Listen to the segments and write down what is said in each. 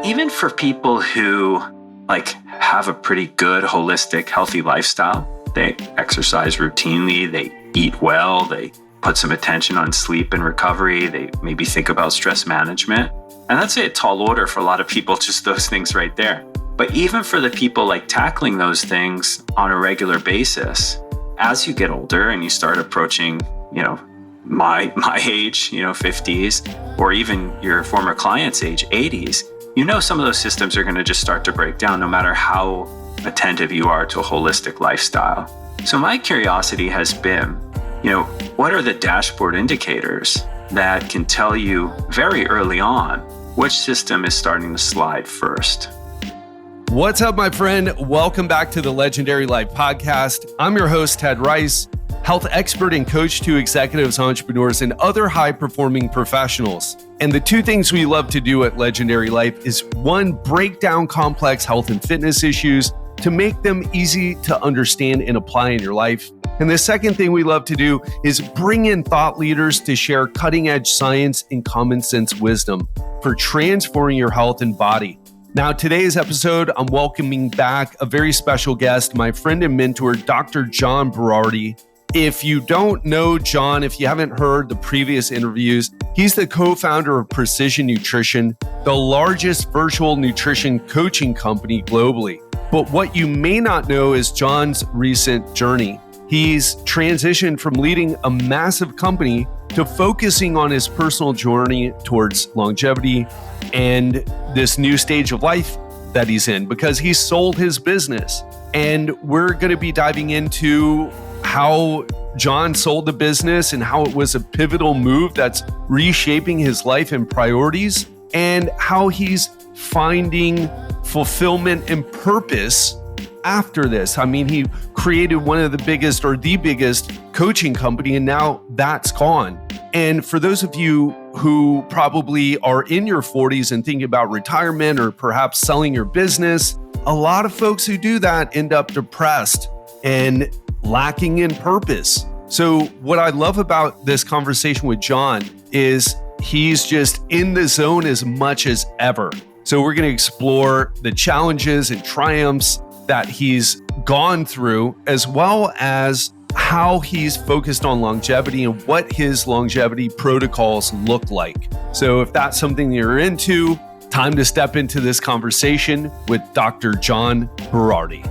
even for people who have a pretty good, holistic, healthy lifestyle, they exercise routinely, they eat well, they put some attention on sleep and recovery, they maybe think about stress management. And that's a tall order for a lot of people, just those things right there. But even for the people tackling those things on a regular basis, as you get older and you start approaching, my age, 50s, or even your former client's age, 80s, some of those systems are going to just start to break down no matter how attentive you are to a holistic lifestyle. So my curiosity has been, what are the dashboard indicators that can tell you very early on which system is starting to slide first? What's up, my friend? Welcome back to the Legendary Life Podcast. I'm your host, Ted Rice, health expert and coach to executives, entrepreneurs, and other high-performing professionals. And the two things we love to do at Legendary Life is, one, break down complex health and fitness issues to make them easy to understand and apply in your life. And the second thing we love to do is bring in thought leaders to share cutting-edge science and common sense wisdom for transforming your health and body. Now, today's episode, I'm welcoming back a very special guest, my friend and mentor, Dr. John Berardi. If you don't know John, if you haven't heard the previous interviews, he's the co-founder of Precision Nutrition, the largest virtual nutrition coaching company globally. But what you may not know is John's recent journey. He's transitioned from leading a massive company to focusing on his personal journey towards longevity and this new stage of life that he's in, because he sold his business. And we're going to be diving into how John sold the business and how it was a pivotal move that's reshaping his life and priorities, and how he's finding fulfillment and purpose after this. I mean, he created one of the biggest or the biggest coaching company, and now that's gone. And for those of you who probably are in your 40s and thinking about retirement or perhaps selling your business, a lot of folks who do that end up depressed and lacking in purpose. So what I love about this conversation with John is he's just in the zone as much as ever. So we're going to explore the challenges and triumphs that he's gone through, as well as how he's focused on longevity and what his longevity protocols look like. So if that's something you're into, time to step into this conversation with Dr. John Berardi.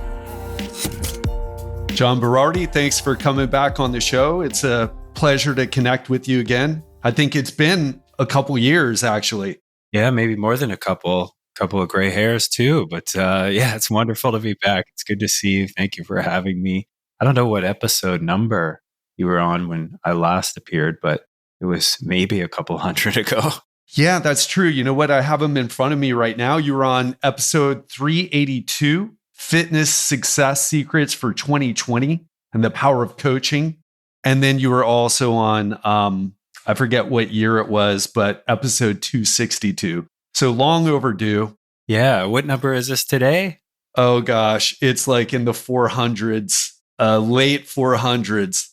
John Berardi, thanks for coming back on the show. It's a pleasure to connect with you again. I think it's been a couple years, actually. Yeah, maybe more than a couple of gray hairs too. But it's wonderful to be back. It's good to see you. Thank you for having me. I don't know what episode number you were on when I last appeared, but it was maybe a couple hundred ago. Yeah, that's true. You know what? I have them in front of me right now. You were on episode 382, Fitness Success Secrets for 2020 and the Power of Coaching. And then you were also on, I forget what year it was, but episode 262. So long overdue. Yeah. What number is this today? Oh gosh, it's like in the 400s, late 400s.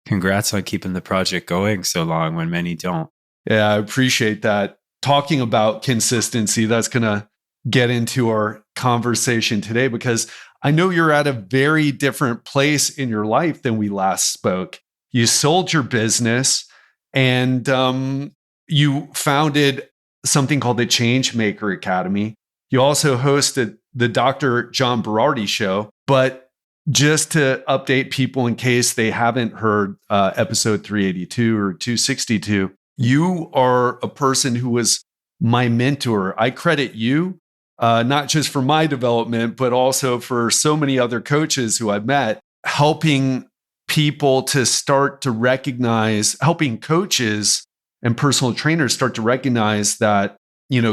Congrats on keeping the project going so long when many don't. Yeah, I appreciate that. Talking about consistency, that's going to get into our conversation today, because I know you're at a very different place in your life than we last spoke. You sold your business and you founded something called the Changemaker Academy. You also hosted the Dr. John Berardi Show. But just to update people in case they haven't heard episode 382 or 262, you are a person who was my mentor. I credit you, not just for my development, but also for so many other coaches who I've met, helping people to start to recognize, helping coaches and personal trainers start to recognize that,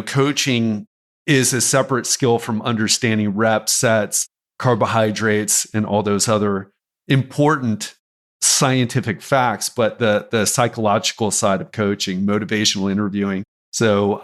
coaching is a separate skill from understanding reps, sets, carbohydrates, and all those other important scientific facts, but the psychological side of coaching, motivational interviewing. So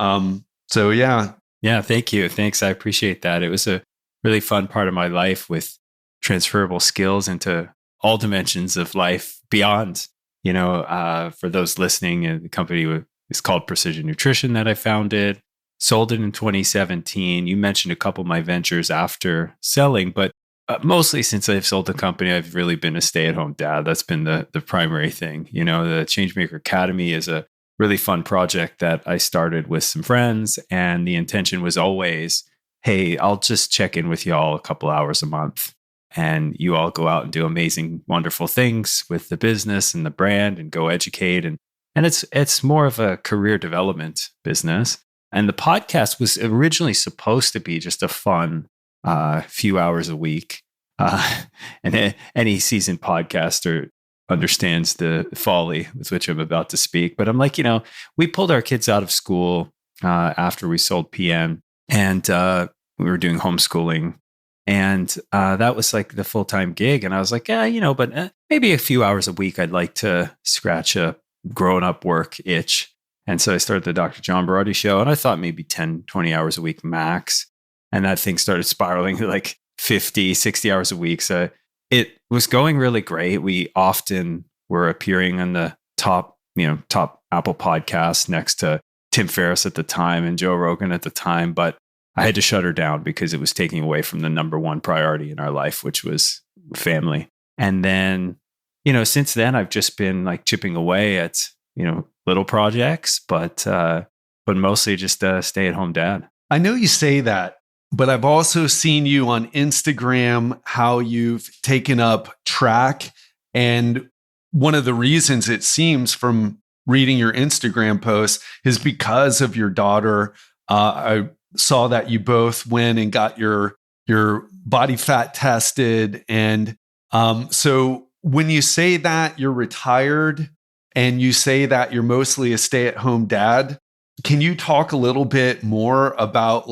yeah. Yeah, thank you. Thanks. I appreciate that. It was a really fun part of my life with transferable skills into all dimensions of life beyond. For those listening, the company is called Precision Nutrition that I founded. sold it in 2017. You mentioned a couple of my ventures after selling, but mostly since I've sold the company, I've really been a stay-at-home dad. That's been the primary thing. The Changemaker Academy is a really fun project that I started with some friends, and the intention was always, hey, I'll just check in with y'all a couple hours a month, and you all go out and do amazing, wonderful things with the business and the brand, and go educate, and it's more of a career development business. And the podcast was originally supposed to be just a fun few hours a week. And any seasoned podcaster understands the folly with which I'm about to speak. But I'm like, we pulled our kids out of school after we sold PN, and we were doing homeschooling. And that was like the full-time gig. And I was like, but maybe a few hours a week, I'd like to scratch a grown-up work itch. And so I started the Dr. John Berardi show, and I thought maybe 10, 20 hours a week max. And that thing started spiraling to like 50, 60 hours a week. So it was going really great. We often were appearing on the top Apple podcasts next to Tim Ferriss at the time and Joe Rogan at the time. But I had to shut her down because it was taking away from the number one priority in our life, which was family. And then, since then I've just been like chipping away at, little projects, but mostly just a stay-at-home dad. I know you say that, but I've also seen you on Instagram, how you've taken up track. And one of the reasons, it seems from reading your Instagram posts, is because of your daughter. I saw that you both went and got your body fat tested. And so when you say that you're retired and you say that you're mostly a stay-at-home dad, can you talk a little bit more about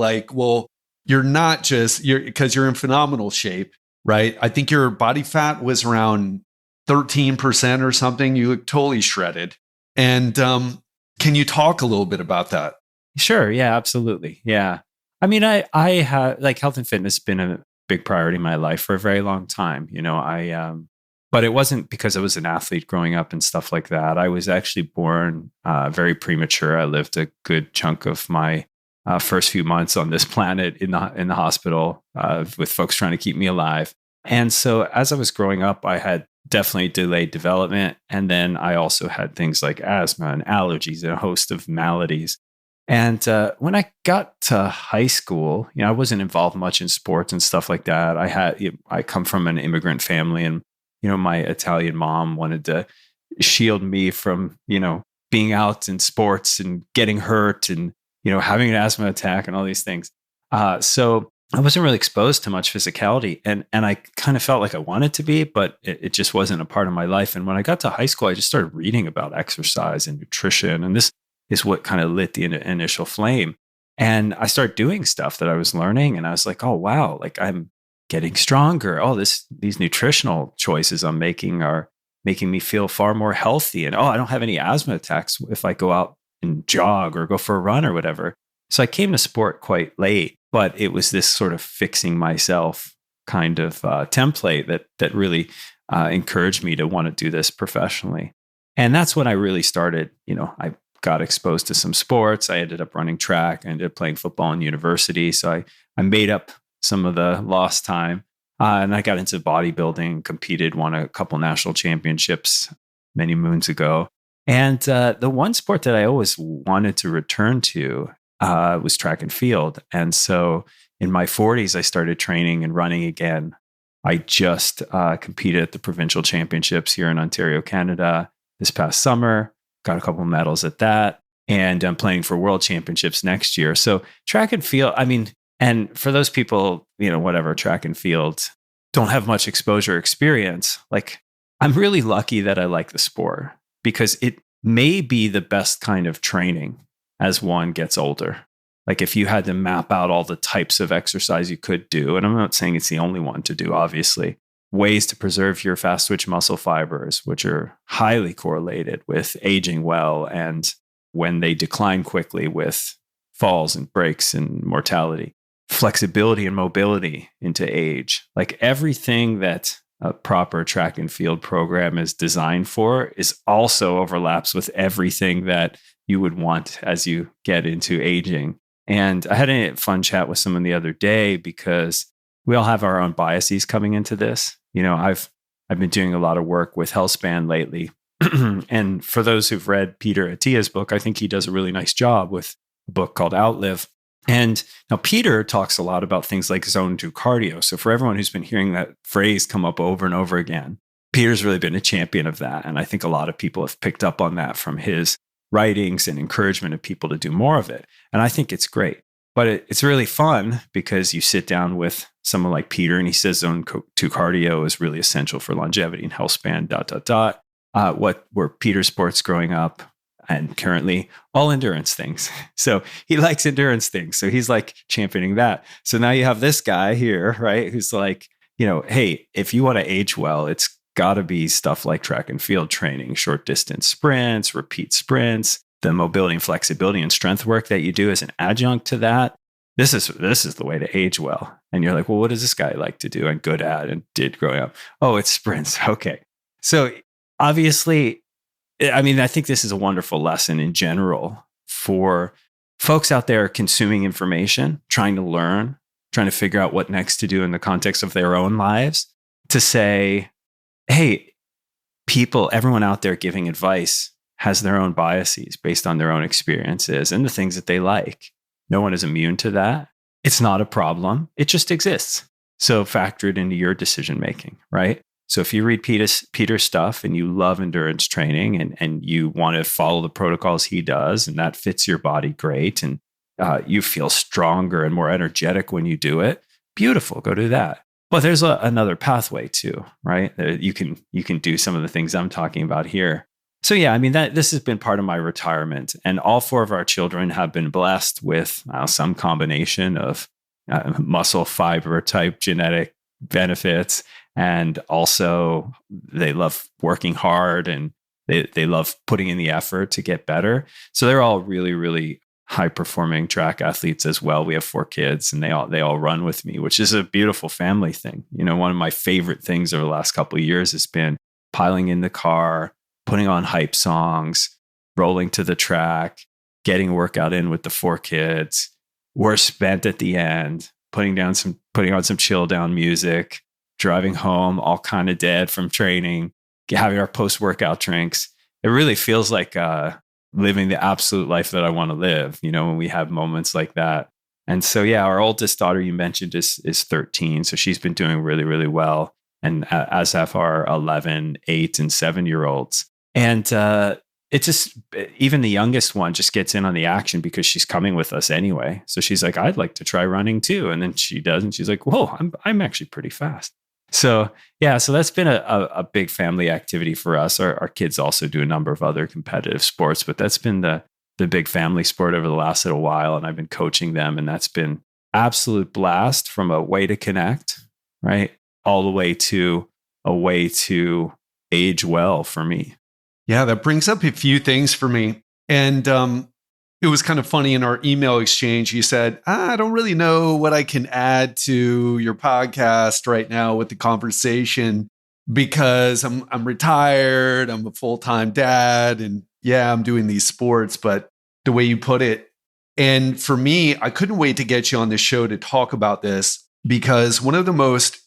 you're not just, because you're in phenomenal shape, right? I think your body fat was around 13% or something. You look totally shredded. And can you talk a little bit about that? Sure. Yeah, absolutely. Yeah. I mean, I have health and fitness been a big priority in my life for a very long time. But it wasn't because I was an athlete growing up and stuff like that. I was actually born very premature. I lived a good chunk of my first few months on this planet in the hospital with folks trying to keep me alive. And so as I was growing up, I had definitely delayed development. And then I also had things like asthma and allergies and a host of maladies. And when I got to high school, I wasn't involved much in sports and stuff like that. I come from an immigrant family, and my Italian mom wanted to shield me from being out in sports and getting hurt and having an asthma attack and all these things. So I wasn't really exposed to much physicality, and I kind of felt like I wanted to be, but it just wasn't a part of my life. And when I got to high school, I just started reading about exercise and nutrition, and this is what kind of lit the initial flame. And I started doing stuff that I was learning, and I was like, oh wow, I'm getting stronger. Oh, these nutritional choices I'm making are making me feel far more healthy. And I don't have any asthma attacks if I go out and jog or go for a run or whatever. So I came to sport quite late, but it was this sort of fixing myself kind of template that really encouraged me to want to do this professionally. And that's when I really started, I got exposed to some sports. I ended up running track. I ended up playing football in university. So I made up some of the lost time. And I got into bodybuilding, competed, won a couple national championships many moons ago. And the one sport that I always wanted to return to was track and field. And so in my 40s, I started training and running again. I just competed at the provincial championships here in Ontario, Canada this past summer, got a couple medals at that. And I'm playing for world championships next year. So track and field, and for those people, track and field don't have much exposure experience. I'm really lucky that I like the sport because it may be the best kind of training as one gets older. If you had to map out all the types of exercise you could do, and I'm not saying it's the only one to do, obviously, ways to preserve your fast twitch muscle fibers, which are highly correlated with aging well and when they decline quickly with falls and breaks and mortality. Flexibility and mobility into age. Everything that a proper track and field program is designed for is also overlaps with everything that you would want as you get into aging. And I had a fun chat with someone the other day because we all have our own biases coming into this. I've been doing a lot of work with HealthSpan lately. And for those who've read Peter Attia's book, I think he does a really nice job with a book called Outlive. And now Peter talks a lot about things like zone 2 cardio. So for everyone who's been hearing that phrase come up over and over again, Peter's really been a champion of that. And I think a lot of people have picked up on that from his writings and encouragement of people to do more of it. And I think it's great. But it's really fun because you sit down with someone like Peter and he says zone 2 cardio is really essential for longevity and health span, ... What were Peter's sports growing up and currently all endurance things. So he likes endurance things. So he's like championing that. So now you have this guy here, right? Who's like, hey, if you want to age well, it's got to be stuff like track and field training, short distance sprints, repeat sprints, the mobility and flexibility and strength work that you do as an adjunct to that. This is the way to age well. And you're like, well, what does this guy like to do and good at and did growing up? Oh, it's sprints. Okay. So obviously, I think this is a wonderful lesson in general for folks out there consuming information, trying to learn, trying to figure out what next to do in the context of their own lives, to say, hey, everyone out there giving advice has their own biases based on their own experiences and the things that they like. No one is immune to that. It's not a problem. It just exists. So factor it into your decision making, right? So if you read Peter's stuff and you love endurance training and you want to follow the protocols he does, and that fits your body great, and you feel stronger and more energetic when you do it, beautiful, go do that. But there's another pathway too, right? You can do some of the things I'm talking about here. So yeah, this has been part of my retirement, and all 4 of our children have been blessed with some combination of muscle fiber type genetic benefits. And also they love working hard and they love putting in the effort to get better. So they're all really, really high performing track athletes as well. We have 4 kids and they all run with me, which is a beautiful family thing. One of my favorite things over the last couple of years has been piling in the car, putting on hype songs, rolling to the track, getting a workout in with the 4 kids. We're spent at the end, putting on some chill down music, driving home, all kind of dead from training, having our post-workout drinks. It really feels like living the absolute life that I want to live, when we have moments like that. And so, yeah, our oldest daughter you mentioned is 13. So she's been doing really, really well. And as have our 11, 8, and 7-year-olds. And it just, even the youngest one just gets in on the action because she's coming with us anyway. So she's like, I'd like to try running too. And then she does. And she's like, whoa, I'm actually pretty fast. So yeah, so that's been a big family activity for us. Our kids also do a number of other competitive sports, but that's been the big family sport over the last little while. And I've been coaching them, and that's been absolute blast, from a way to connect, right? All the way to a way to age well for me. Yeah, that brings up a few things for me. And it was kind of funny in our email exchange. You said, I don't really know what I can add to your podcast right now with the conversation because I'm retired. I'm a full-time dad. And yeah, I'm doing these sports, but the way you put it. And for me, I couldn't wait to get you on the show to talk about this, because one of the most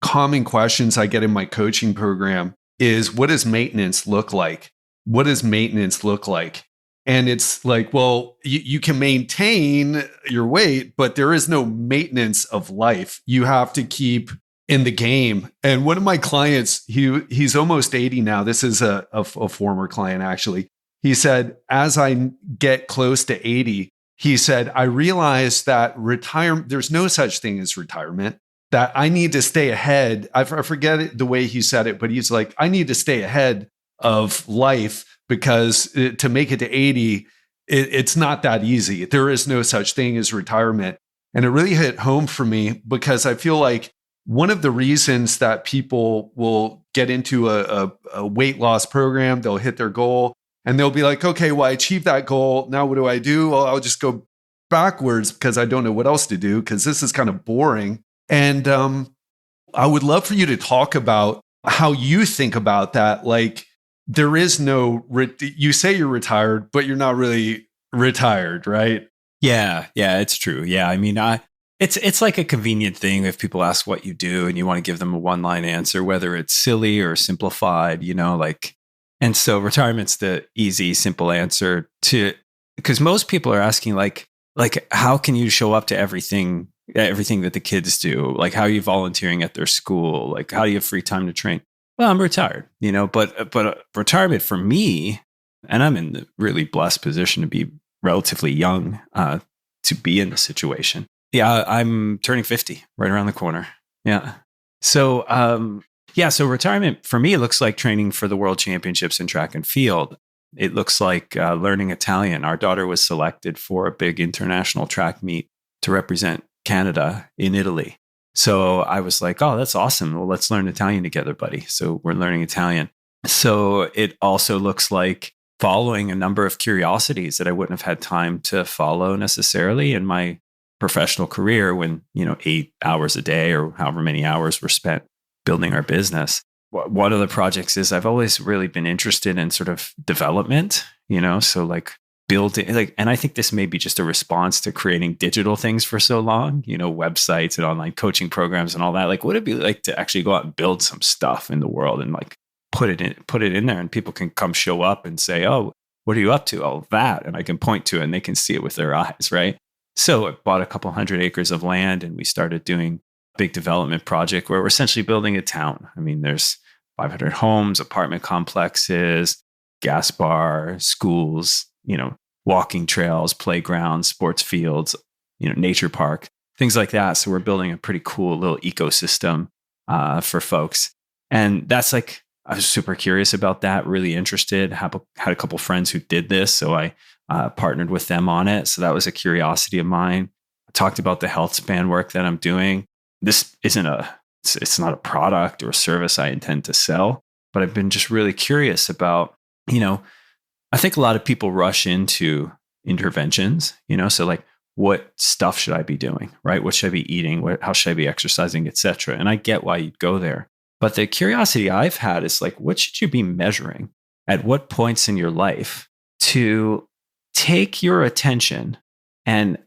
common questions I get in my coaching program is, what does maintenance look like? What does maintenance look like? And it's like, well, you can maintain your weight, but there is no maintenance of life. You have to keep in the game. And one of my clients, he's almost 80 now. This is a former client, actually. He said, as I get close to 80, he said, I realized that there's no such thing as retirement, that I need to stay ahead. I forget the way he said it, but he's like, I need to stay ahead of life, because to make it to 80, it's not that easy. There is no such thing as retirement. And it really hit home for me, because I feel like one of the reasons that people will get into a weight loss program, they'll hit their goal and they'll be like, okay, well, I achieved that goal. Now what do I do? Well, I'll just go backwards because I don't know what else to do, because this is kind of boring. And I would love for you to talk about how you think about that. Like, there is no, you say you're retired, but you're not really retired, right? Yeah, it's true. Yeah, I mean, it's like a convenient thing if people ask what you do and you want to give them a one-line answer, whether it's silly or simplified, like, and so retirement's the easy, simple answer to, because most people are asking like, how can you show up to everything that the kids do? Like, how are you volunteering at their school? Like, how do you have free time to train? Well, I'm retired, but retirement for me, and I'm in the really blessed position to be relatively young to be in the situation. Yeah, I'm turning 50 right around the corner. Yeah. So, so retirement for me looks like training for the world championships in track and field. It looks like learning Italian. Our daughter was selected for a big international track meet to represent Canada in Italy. So I was like, oh, that's awesome. Well, let's learn Italian together, buddy. So we're learning Italian. So it also looks like following a number of curiosities that I wouldn't have had time to follow necessarily in my professional career when, 8 hours a day or however many hours were spent building our business. One of the projects is I've always really been interested in sort of development, so like building, and I think this may be just a response to creating digital things for so long, websites and online coaching programs and all that. Like, what would it be like to actually go out and build some stuff in the world and like put it in there, and people can come show up and say, oh, what are you up to? Oh, that. And I can point to it and they can see it with their eyes, right? So I bought a couple 100 acres of land and we started doing a big development project where we're essentially building a town. I mean, there's 500 homes, apartment complexes, gas bar, schools, walking trails, playgrounds, sports fields, nature park, things like that. So we're building a pretty cool little ecosystem for folks. And that's like, I was super curious about that, really interested, had a couple friends who did this. So I partnered with them on it. So that was a curiosity of mine. I talked about the health span work that I'm doing. This isn't it's not a product or a service I intend to sell, but I've been just really curious about, I think a lot of people rush into interventions, so like, what stuff should I be doing, right? What should I be eating? How should I be exercising, et cetera? And I get why you'd go there. But the curiosity I've had is like, what should you be measuring at what points in your life to take your attention and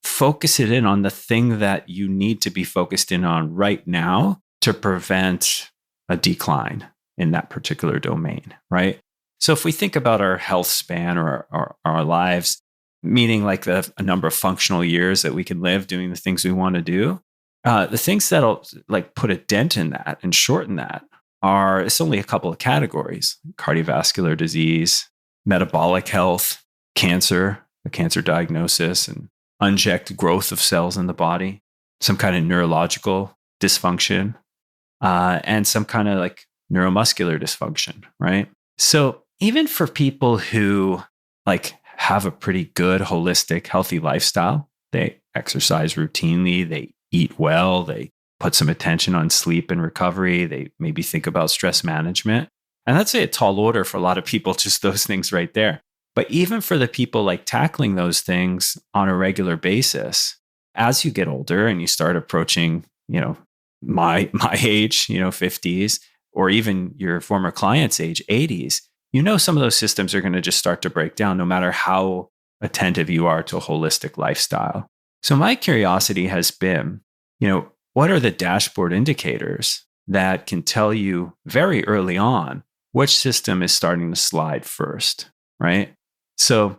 focus it in on the thing that you need to be focused in on right now to prevent a decline in that particular domain, right? So if we think about our health span or our lives, meaning like a number of functional years that we can live doing the things we want to do, the things that'll like put a dent in that and shorten that it's only a couple of categories: cardiovascular disease, metabolic health, cancer, a cancer diagnosis, and unchecked growth of cells in the body, some kind of neurological dysfunction, and some kind of like neuromuscular dysfunction, right? So even for people who like have a pretty good, holistic, healthy lifestyle, they exercise routinely, they eat well, they put some attention on sleep and recovery, they maybe think about stress management. And that's a tall order for a lot of people, just those things right there. But even for the people like tackling those things on a regular basis, as you get older and you start approaching, my age, 50s, or even your former client's age, 80s, some of those systems are going to just start to break down no matter how attentive you are to a holistic lifestyle. So my curiosity has been, what are the dashboard indicators that can tell you very early on which system is starting to slide first, right? So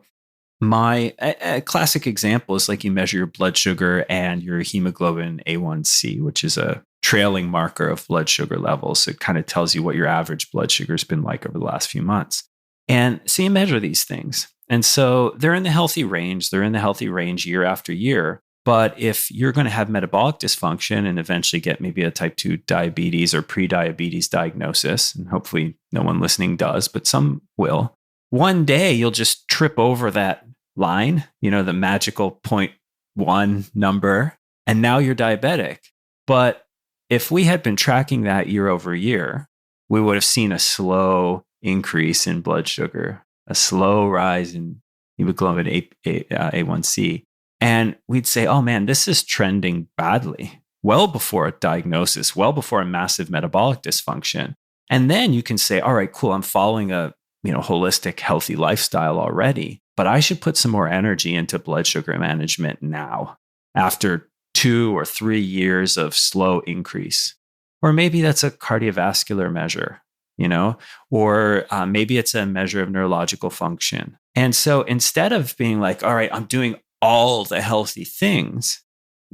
a classic example is like you measure your blood sugar and your hemoglobin A1C, which is a trailing marker of blood sugar levels. So it kind of tells you what your average blood sugar has been like over the last few months. And so you measure these things. And so they're in the healthy range. They're in the healthy range year after year. But if you're going to have metabolic dysfunction and eventually get maybe a type 2 diabetes or pre-diabetes diagnosis, and hopefully no one listening does, but some will, one day you'll just trip over that line, the magical 0.1 number, and now you're diabetic. But if we had been tracking that year over year, we would have seen a slow increase in blood sugar, a slow rise in hemoglobin A1C. And we'd say, oh man, this is trending badly, well before a diagnosis, well before a massive metabolic dysfunction. And then you can say, all right, cool, I'm following a holistic, healthy lifestyle already. but I should put some more energy into blood sugar management now after 2 or 3 years of slow increase. Or maybe that's a cardiovascular measure, or maybe it's a measure of neurological function. And so instead of being like, all right, I'm doing all the healthy things,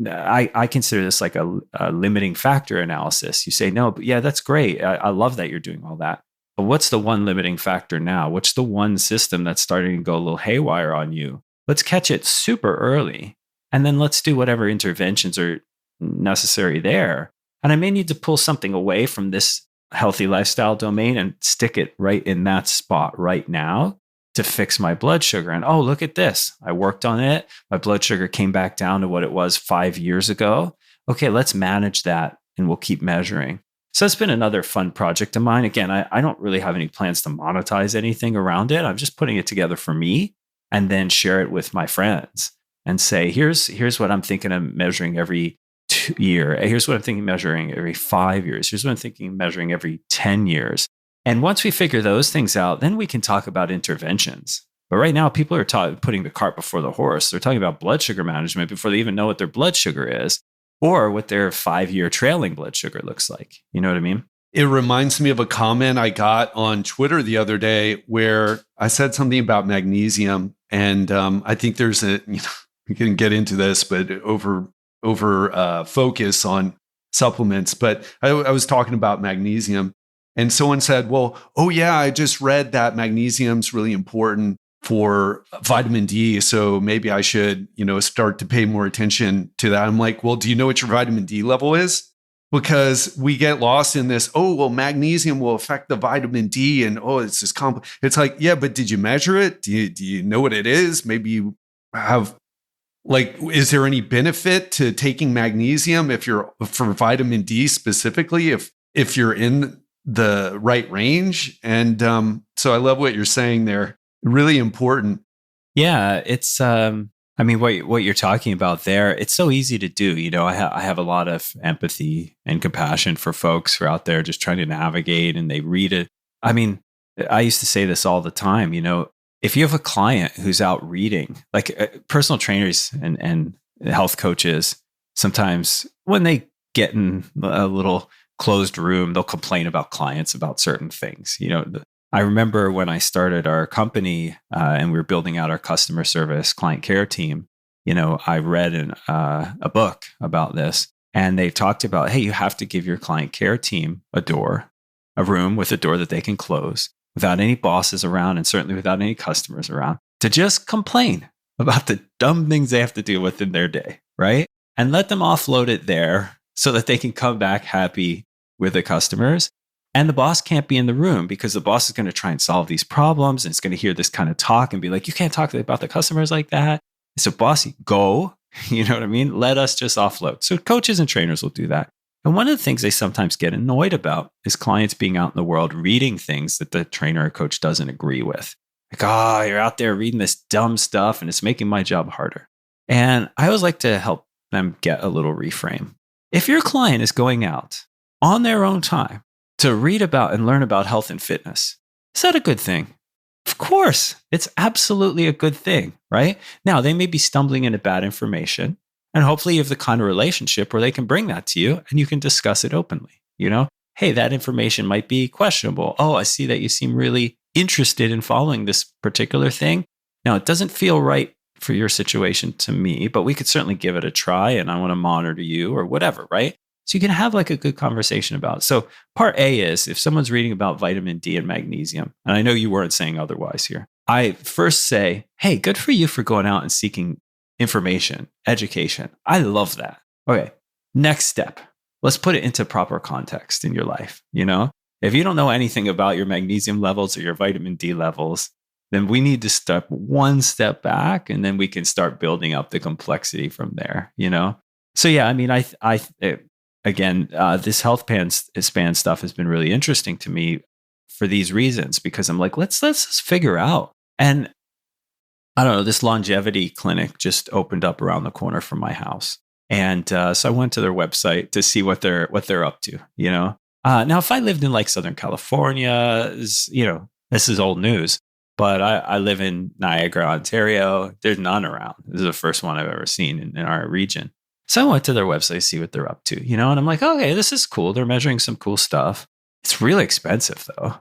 I consider this like a limiting factor analysis. You say, no, but yeah, that's great. I love that you're doing all that. But what's the one limiting factor now? What's the one system that's starting to go a little haywire on you? Let's catch it super early. And then let's do whatever interventions are necessary there. And I may need to pull something away from this healthy lifestyle domain and stick it right in that spot right now to fix my blood sugar. And oh, look at this. I worked on it. My blood sugar came back down to what it was 5 years ago. Okay, let's manage that and we'll keep measuring. So it's been another fun project of mine. Again, I don't really have any plans to monetize anything around it. I'm just putting it together for me and then share it with my friends and say, here's what I'm thinking of measuring every year. Here's what I'm thinking measuring every 5 years. Here's what I'm thinking measuring every 10 years. And once we figure those things out, then we can talk about interventions. But right now, people are putting the cart before the horse. They're talking about blood sugar management before they even know what their blood sugar is or what their 5-year trailing blood sugar looks like. You know what I mean? It reminds me of a comment I got on Twitter the other day where I said something about magnesium. And I think there's we can get into this, but over focus on supplements. But I was talking about magnesium and someone said, well, oh yeah, I just read that magnesium's really important for vitamin D. So maybe I should, start to pay more attention to that. I'm like, well, do you know what your vitamin D level is? Because we get lost in this, oh, well, magnesium will affect the vitamin D. And oh, it's just complex. It's like, yeah, but did you measure it? Do you know what it is? Maybe you have is there any benefit to taking magnesium for vitamin D specifically, if you're in the right range? And so I love what you're saying there. Really important. Yeah, it's what you're talking about there, it's so easy to do. I have a lot of empathy and compassion for folks who are out there just trying to navigate and they read it. I used to say this all the time, if you have a client who's out reading, like personal trainers and health coaches, sometimes when they get in a little closed room, they'll complain about clients about certain things. I remember when I started our company and we were building out our customer service client care team, I read a book about this and they talked about, hey, you have to give your client care team a room with a door that they can close without any bosses around and certainly without any customers around to just complain about the dumb things they have to deal with in their day, right? And let them offload it there so that they can come back happy with the customers. And the boss can't be in the room because the boss is going to try and solve these problems and it's going to hear this kind of talk and be like, you can't talk about the customers like that. So bossy, go, you know what I mean? Let us just offload. So coaches and trainers will do that. And one of the things they sometimes get annoyed about is clients being out in the world reading things that the trainer or coach doesn't agree with. Like, you're out there reading this dumb stuff and it's making my job harder. And I always like to help them get a little reframe. If your client is going out on their own time to read about and learn about health and fitness, is that a good thing? Of course, it's absolutely a good thing, right? Now, they may be stumbling into bad information. And hopefully you have the kind of relationship where they can bring that to you and you can discuss it openly. Hey, that information might be questionable. Oh, I see that you seem really interested in following this particular thing. Now, it doesn't feel right for your situation to me, but we could certainly give it a try and I want to monitor you or whatever, right? So you can have like a good conversation about it. So part A is if someone's reading about vitamin D and magnesium, and I know you weren't saying otherwise here, I first say, hey, good for you for going out and seeking information, education. I love that. Okay, next step. Let's put it into proper context in your life. If you don't know anything about your magnesium levels or your vitamin D levels, then we need to step one step back and then we can start building up the complexity from there, So yeah, this health span stuff has been really interesting to me for these reasons because I'm like, let's just figure out. And I don't know, this longevity clinic just opened up around the corner from my house. And so I went to their website to see what they're up to, Now, if I lived in like Southern California, this is old news. But I live in Niagara, Ontario. There's none around. This is the first one I've ever seen in our region. So I went to their website to see what they're up to, and I'm like, okay, this is cool. They're measuring some cool stuff. It's really expensive though.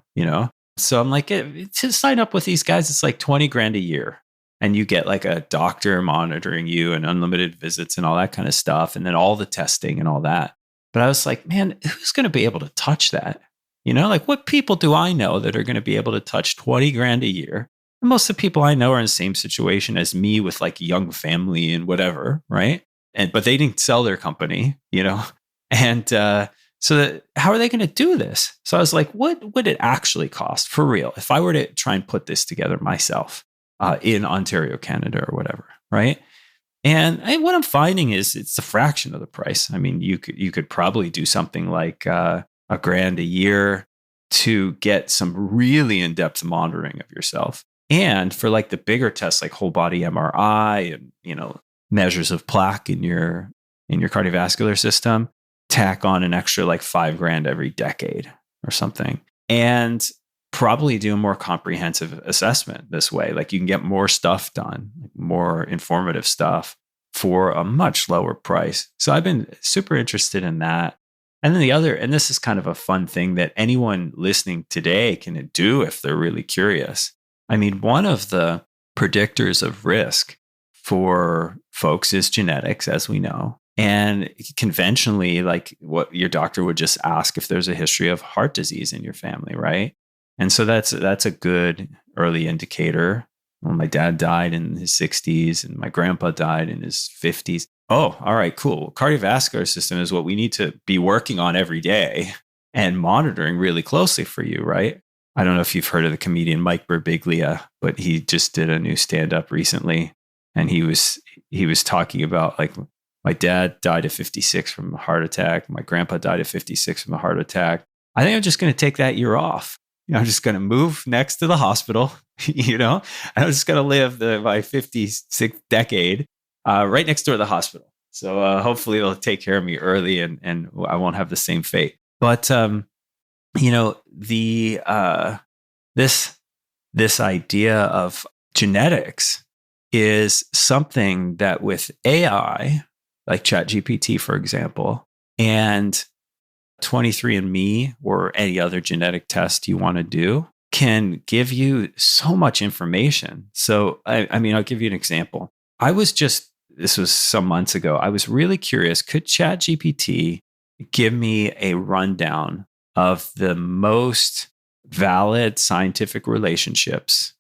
So I'm like, to sign up with these guys, it's like 20 grand a year. And you get like a doctor monitoring you and unlimited visits and all that kind of stuff. And then all the testing and all that. But I was like, man, who's going to be able to touch that? Like what people do I know that are going to be able to touch 20 grand a year? And most of the people I know are in the same situation as me with like a young family and whatever, right? But they didn't sell their company, And how are they going to do this? So I was like, what would it actually cost for real if I were to try and put this together myself in Ontario, Canada or whatever, right? And what I'm finding is it's a fraction of the price. I mean, you could probably do something like $1,000 a year to get some really in-depth monitoring of yourself. And for like the bigger tests like whole body MRI and, measures of plaque in your cardiovascular system, tack on an extra like $5,000 every decade or something. And probably do a more comprehensive assessment this way. Like you can get more stuff done, more informative stuff for a much lower price. So I've been super interested in that. And then and this is kind of a fun thing that anyone listening today can do if they're really curious. I mean, one of the predictors of risk for folks is genetics, as we know. And conventionally, like what your doctor would just ask if there's a history of heart disease in your family, right? And so that's a good early indicator. Well, my dad died in his 60s and my grandpa died in his 50s. Oh, all right, cool. Cardiovascular system is what we need to be working on every day and monitoring really closely for you, right? I don't know if you've heard of the comedian Mike Birbiglia, but he just did a new stand-up recently. And he was talking about like, my dad died at 56 from a heart attack. My grandpa died at 56 from a heart attack. I think I'm just going to take that year off. I'm just going to move next to the hospital, and I'm just going to live my 56th decade right next door to the hospital. So hopefully they'll take care of me early and I won't have the same fate. But, this idea of genetics is something that with AI, like ChatGPT, for example, and 23andMe or any other genetic test you want to do can give you so much information. So, I mean, I'll give you an example. This was some months ago, I was really curious, could ChatGPT give me a rundown of the most valid scientific relationships,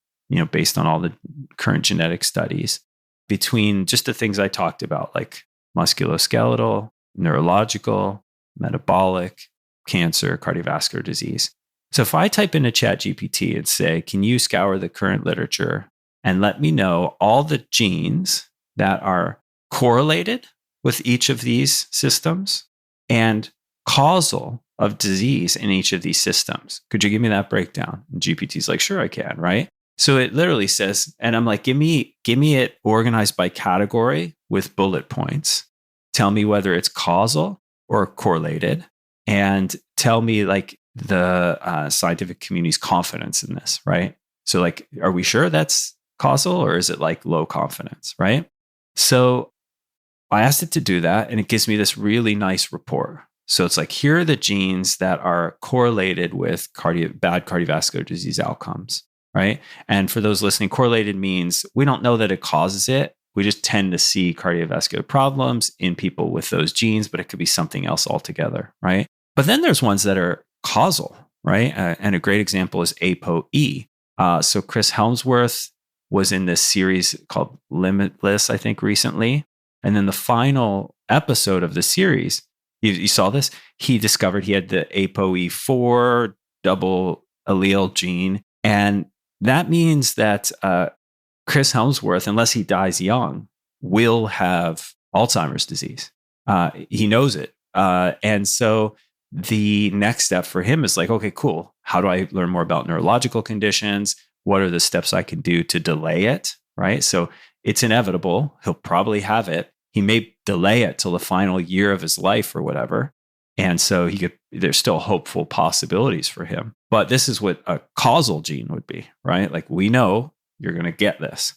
based on all the current genetic studies between just the things I talked about, like musculoskeletal, neurological, metabolic, cancer, cardiovascular disease. So if I type into ChatGPT and say, can you scour the current literature and let me know all the genes that are correlated with each of these systems and causal of disease in each of these systems? Could you give me that breakdown? And GPT's like, sure, I can, right? So it literally says, and I'm like, give me it organized by category with bullet points. Tell me whether it's causal or correlated, and tell me like the scientific community's confidence in this, right? So like, are we sure that's causal or is it like low confidence, right? So I asked it to do that and it gives me this really nice report. So it's like, here are the genes that are correlated with bad cardiovascular disease outcomes, right? And for those listening, correlated means we don't know that it causes it. We just tend to see cardiovascular problems in people with those genes, but it could be something else altogether, right? But then there's ones that are causal, right? And a great example is ApoE. So Chris Helmsworth was in this series called Limitless, I think, recently. And then the final episode of the series, you saw this? He discovered he had the ApoE4 double allele gene. And that means that Chris Helmsworth, unless he dies young, will have Alzheimer's disease. He knows it. And so the next step for him is like, okay, cool. How do I learn more about neurological conditions? What are the steps I can do to delay it? Right. So it's inevitable. He'll probably have it. He may delay it till the final year of his life or whatever. And so there's still hopeful possibilities for him. But this is what a causal gene would be, right? Like we know you're going to get this.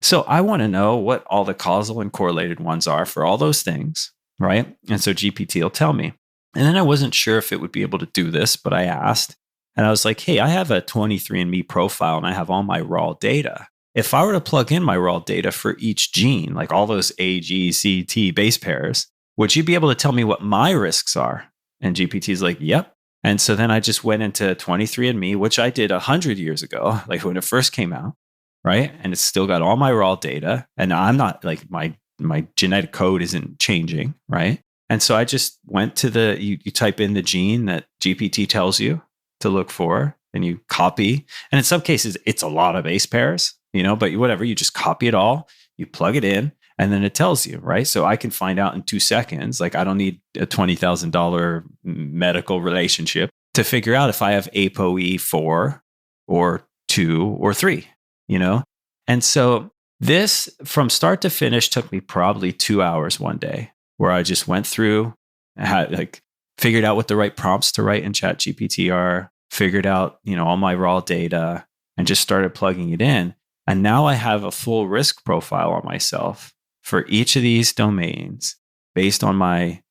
So I want to know what all the causal and correlated ones are for all those things, right? And so GPT will tell me. And then I wasn't sure if it would be able to do this, but I asked. And I was like, hey, I have a 23andMe profile and I have all my raw data. If I were to plug in my raw data for each gene, like all those A, G, C, T base pairs, would you be able to tell me what my risks are? And GPT's like, yep. And so then I just went into 23andMe, which I did 100 years ago, like when it first came out, right? And it's still got all my raw data. And I'm not like my genetic code isn't changing, right? And so I just went to you type in the gene that GPT tells you to look for, and you copy. And in some cases, it's a lot of base pairs, but whatever, you just copy it all, you plug it in, and then it tells you, right? So I can find out in 2 seconds, like I don't need a $20,000 medical relationship to figure out if I have ApoE 4 or 2 or 3, And so this from start to finish took me probably 2 hours one day, where I just went through, figured out what the right prompts to write in ChatGPT are, figured out, all my raw data, and just started plugging it in. And now I have a full risk profile on myself for each of these domains based on my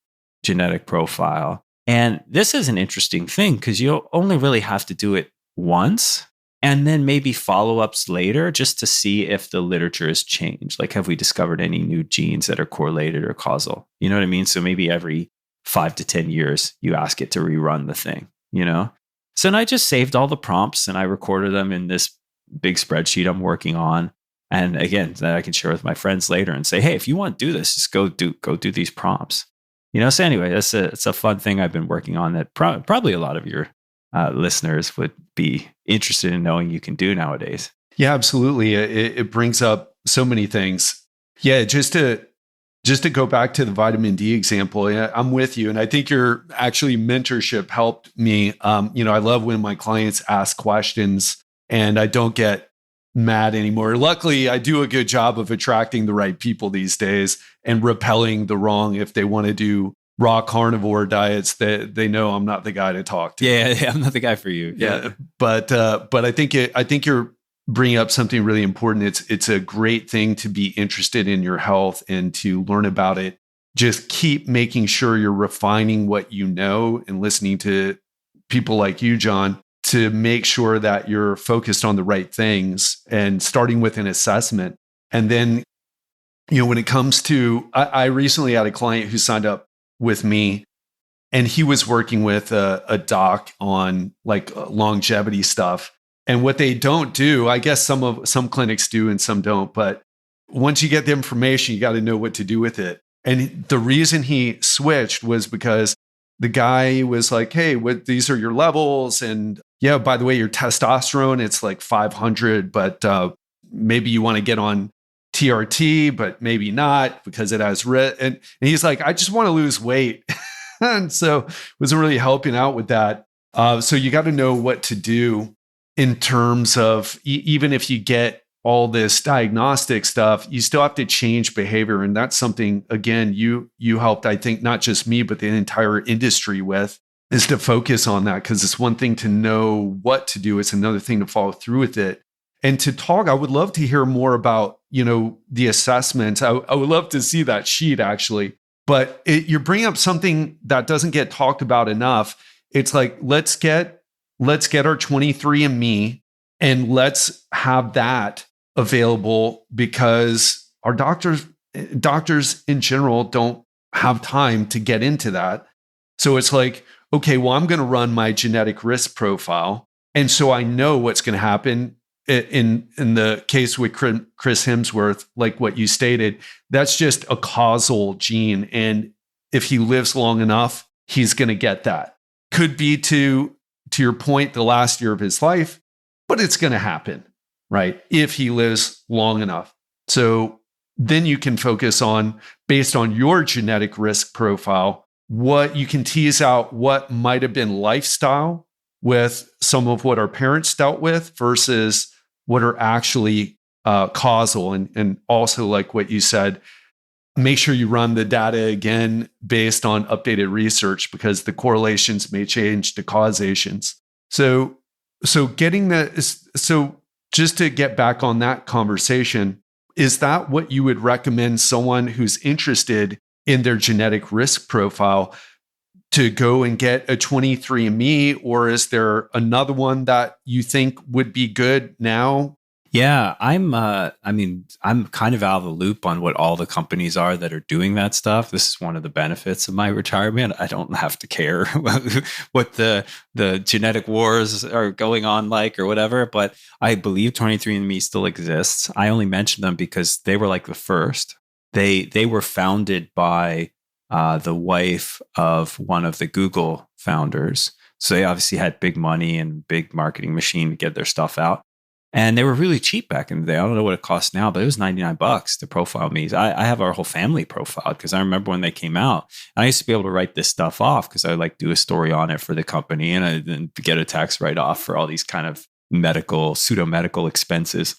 genetic profile. And this is an interesting thing because you'll only really have to do it once and then maybe follow-ups later just to see if the literature has changed. Like, have we discovered any new genes that are correlated or causal? You know what I mean? So maybe every 5 to 10 years, you ask it to rerun the thing, So then I just saved all the prompts and I recorded them in this big spreadsheet I'm working on. And again, that I can share with my friends later and say, hey, if you want to do this, just go do these prompts. So anyway, it's a fun thing I've been working on that probably a lot of your listeners would be interested in knowing you can do nowadays. Yeah, absolutely. It brings up so many things. Yeah, just to go back to the vitamin D example, I'm with you. And I think your actually mentorship helped me. I love when my clients ask questions and I don't get mad anymore. Luckily, I do a good job of attracting the right people these days and repelling the wrong if they want to do raw carnivore diets. That they know I'm not the guy to talk to. Yeah, I'm not the guy for you. Yeah, but I think you're bringing up something really important. It's a great thing to be interested in your health and to learn about it. Just keep making sure you're refining what you know and listening to people like you, John, to make sure that you're focused on the right things and starting with an assessment. And then, when it comes to, I recently had a client who signed up with me and he was working with a doc on like longevity stuff. And what they don't do, I guess some clinics do and some don't, but once you get the information, you got to know what to do with it. And the reason he switched was because the guy was like, hey, these are your levels. And yeah, by the way, your testosterone, it's like 500, but maybe you want to get on TRT, but maybe not because it has and he's like, I just want to lose weight. And so wasn't really helping out with that. So you got to know what to do in terms of even if you get all this diagnostic stuff, you still have to change behavior. And that's something, again, you helped, I think, not just me, but the entire industry with, is to focus on that. Because it's one thing to know what to do. It's another thing to follow through with it. And to talk, I would love to hear more about, the assessment. I would love to see that sheet actually. But you're bringing up something that doesn't get talked about enough. It's like, let's get our 23andMe and let's have that available because our doctors in general don't have time to get into that. So it's like, okay, well, I'm going to run my genetic risk profile. And so I know what's going to happen in the case with Chris Hemsworth, like what you stated, that's just a causal gene. And if he lives long enough, he's going to get that. Could be to your point, the last year of his life, but it's going to happen, right? If he lives long enough. So then you can focus on, based on your genetic risk profile, what you can tease out what might have been lifestyle with some of what our parents dealt with versus what are actually causal. And also, like what you said, make sure you run the data again based on updated research because the correlations may change to causations. So So just to get back on that conversation, is that what you would recommend someone who's interested in their genetic risk profile to go and get a 23andMe, or is there another one that you think would be good now? Yeah, I'm kind of out of the loop on what all the companies are that are doing that stuff. This is one of the benefits of my retirement. I don't have to care what the genetic wars are going on like or whatever, but I believe 23andMe still exists. I only mention them because they were like the first. They were founded by the wife of one of the Google founders. So they obviously had big money and big marketing machine to get their stuff out. And they were really cheap back in the day. I don't know what it costs now, but it was $99 to profile me. I have our whole family profiled because I remember when they came out. And I used to be able to write this stuff off because I like do a story on it for the company and I then get a tax write-off for all these kind of pseudo-medical expenses.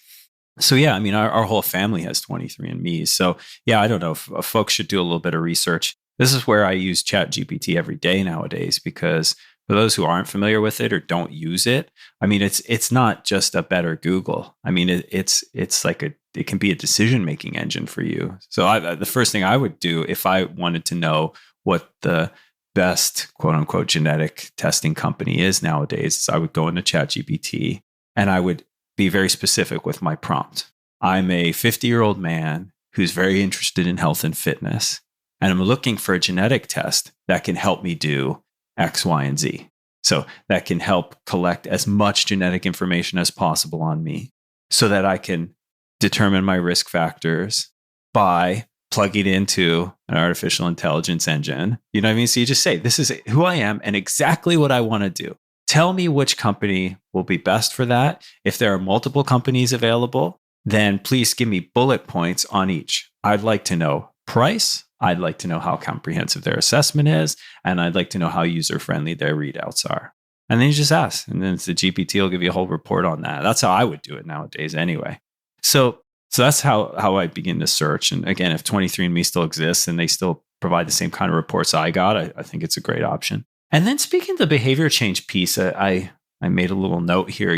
So yeah, I mean, our whole family has 23andMe. So yeah, I don't know if folks should do a little bit of research. This is where I use ChatGPT every day nowadays because for those who aren't familiar with it or don't use it, I mean, it's not just a better Google. I mean, it's like it can be a decision-making engine for you. So the first thing I would do if I wanted to know what the best quote unquote genetic testing company is nowadays, is I would go into ChatGPT and I would be very specific with my prompt. I'm a 50-year-old man who's very interested in health and fitness, and I'm looking for a genetic test that can help me do X, Y, and Z. So that can help collect as much genetic information as possible on me so that I can determine my risk factors by plugging into an artificial intelligence engine. You know what I mean? So you just say, this is who I am and exactly what I want to do. Tell me which company will be best for that. If there are multiple companies available, then please give me bullet points on each. I'd like to know price. I'd like to know how comprehensive their assessment is, and I'd like to know how user-friendly their readouts are. And then you just ask, and then the GPT will give you a whole report on that. That's how I would do it nowadays anyway. So that's how I begin to search. And again, if 23andMe still exists and they still provide the same kind of reports I got, I think it's a great option. And then speaking of the behavior change piece, I made a little note here,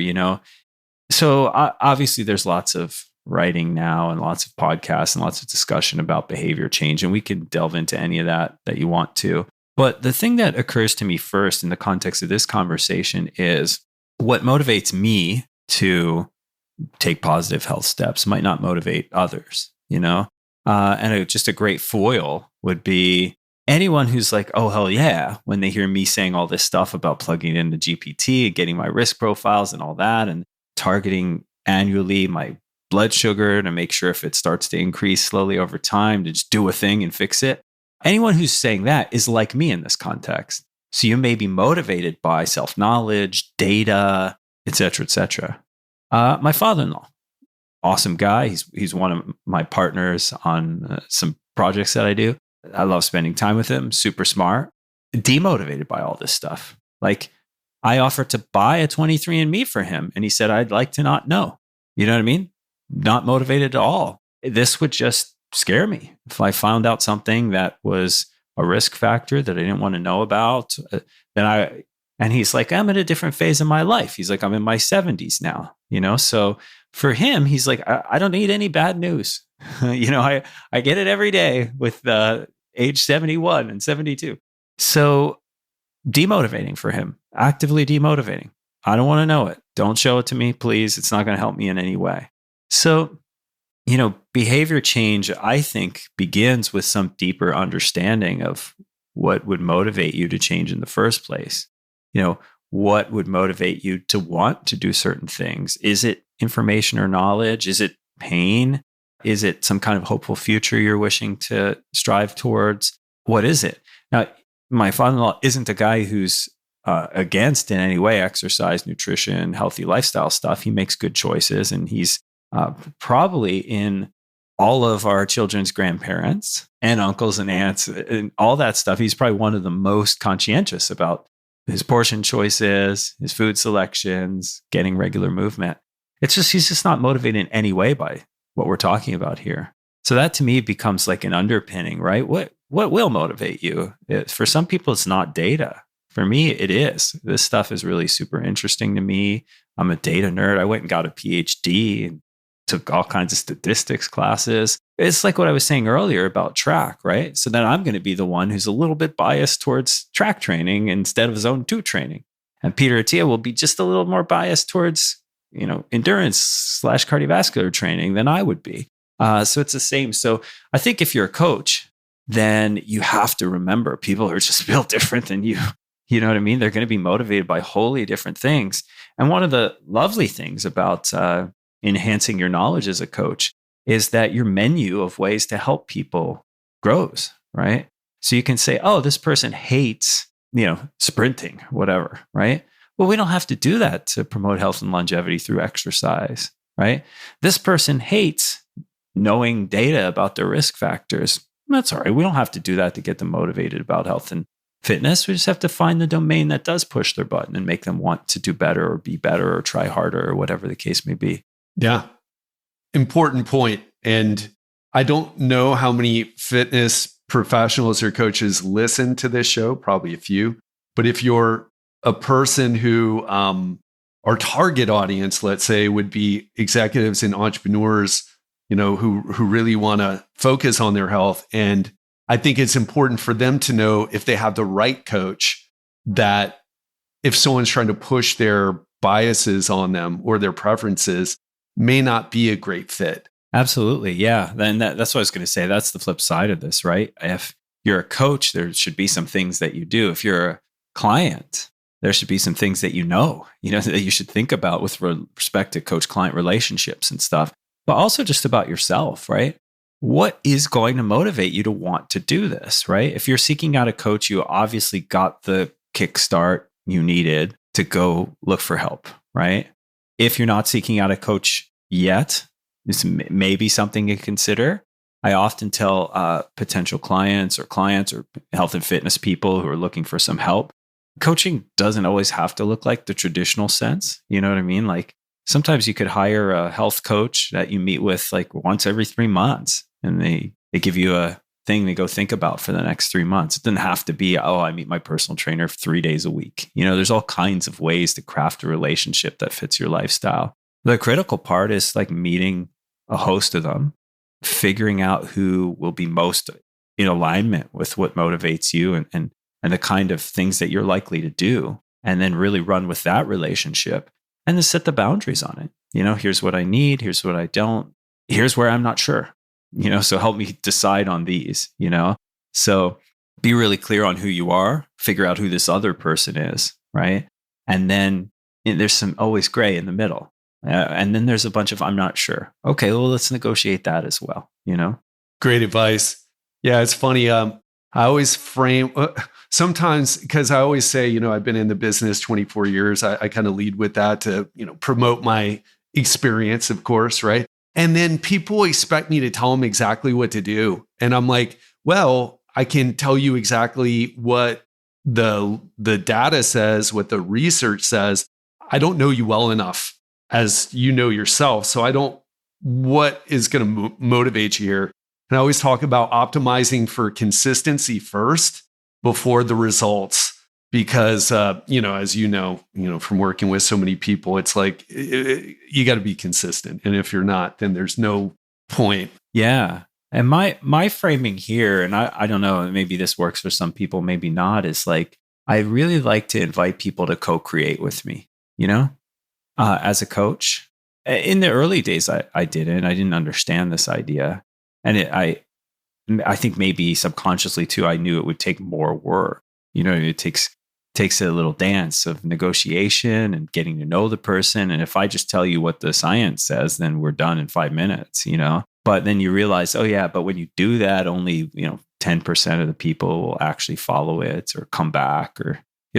So obviously there's lots of writing now and lots of podcasts and lots of discussion about behavior change. And we can delve into any of that you want to. But the thing that occurs to me first in the context of this conversation is what motivates me to take positive health steps might not motivate others, just a great foil would be anyone who's like, oh, hell yeah, when they hear me saying all this stuff about plugging into GPT and getting my risk profiles and all that and targeting annually my blood sugar to make sure if it starts to increase slowly over time to just do a thing and fix it. Anyone who's saying that is like me in this context. So you may be motivated by self-knowledge, data, et cetera, et cetera. My father-in-law, awesome guy. He's one of my partners on some projects that I do. I love spending time with him. Super smart. Demotivated by all this stuff. Like I offered to buy a 23andMe for him, and he said, I'd like to not know. You know what I mean? Not motivated at all. This would just scare me. If I found out something that was a risk factor that I didn't want to know about, and he's like, I'm in a different phase of my life. He's like, I'm in my 70s now, So for him, he's like, I don't need any bad news. I get it every day with age 71 and 72. So demotivating for him, actively demotivating. I don't want to know it. Don't show it to me, please. It's not going to help me in any way. So, behavior change, I think, begins with some deeper understanding of what would motivate you to change in the first place. What would motivate you to want to do certain things? Is it information or knowledge? Is it pain? Is it some kind of hopeful future you're wishing to strive towards? What is it? Now, my father-in-law isn't a guy who's against in any way exercise, nutrition, healthy lifestyle stuff. He makes good choices, and he's probably in all of our children's grandparents and uncles and aunts and all that stuff. He's probably one of the most conscientious about his portion choices, his food selections, getting regular movement. It's just, he's just not motivated in any way by what we're talking about here. So that to me becomes like an underpinning, right? What will motivate you? For some people, it's not data. For me, it is. This stuff is really super interesting to me. I'm a data nerd. I went and got a PhD and took all kinds of statistics classes. It's like what I was saying earlier about track, right? So then I'm going to be the one who's a little bit biased towards track training instead of zone 2 training. And Peter Attia will be just a little more biased towards, endurance / cardiovascular training than I would be. So it's the same. So I think if you're a coach, then you have to remember people are just built different than you. You know what I mean? They're going to be motivated by wholly different things. And one of the lovely things about enhancing your knowledge as a coach is that your menu of ways to help people grows, right? So you can say, oh, this person hates, sprinting, whatever, right? Well, we don't have to do that to promote health and longevity through exercise, right? This person hates knowing data about their risk factors. That's all right. We don't have to do that to get them motivated about health and fitness. We just have to find the domain that does push their button and make them want to do better or be better or try harder or whatever the case may be. Yeah. Important point. And I don't know how many fitness professionals or coaches listen to this show, probably a few. But if you're a person who, our target audience, let's say, would be executives and entrepreneurs, who really want to focus on their health. And I think it's important for them to know if they have the right coach, that if someone's trying to push their biases on them or their preferences, may not be a great fit. Absolutely. Yeah. Then that's what I was going to say. That's the flip side of this, right? If you're a coach, there should be some things that you do. If you're a client, there should be some things that that you should think about with respect to coach-client relationships and stuff, but also just about yourself, right? What is going to motivate you to want to do this, right? If you're seeking out a coach, you obviously got the kickstart you needed to go look for help, right? If you're not seeking out a coach yet, this may be something to consider. I often tell potential clients or health and fitness people who are looking for some help, coaching doesn't always have to look like the traditional sense. You know what I mean? Like sometimes you could hire a health coach that you meet with like once every 3 months, and they give you a thing to go think about for the next 3 months. It doesn't have to be, I meet my personal trainer 3 days a week. There's all kinds of ways to craft a relationship that fits your lifestyle. The critical part is like meeting a host of them, figuring out who will be most in alignment with what motivates you and the kind of things that you're likely to do, and then really run with that relationship and then set the boundaries on it. Here's what I need. Here's what I don't. Here's where I'm not sure. So help me decide on these, So be really clear on who you are, figure out who this other person is, right? And then there's some always gray in the middle. And then there's a bunch of, I'm not sure. Okay, well, let's negotiate that as well, Great advice. Yeah, it's funny. I always frame, sometimes, because I always say, I've been in the business 24 years. I kind of lead with that to, promote my experience, of course, right? And then people expect me to tell them exactly what to do. And I'm like, well, I can tell you exactly what the data says, what the research says. I don't know you well enough as you know yourself. So what is going to motivate you here? And I always talk about optimizing for consistency first before the results. Because, as from working with so many people, it's like you got to be consistent. And if you're not, then there's no point. Yeah. And my framing here, and I don't know, maybe this works for some people, maybe not, is like, I really like to invite people to co-create with me, as a coach. In the early days, I didn't understand this idea. And I think maybe subconsciously too, I knew it would take more work. It takes a little dance of negotiation and getting to know the person. And if I just tell you what the science says, then we're done in 5 minutes, But then you realize, oh yeah, but when you do that, only 10% of the people will actually follow it or come back,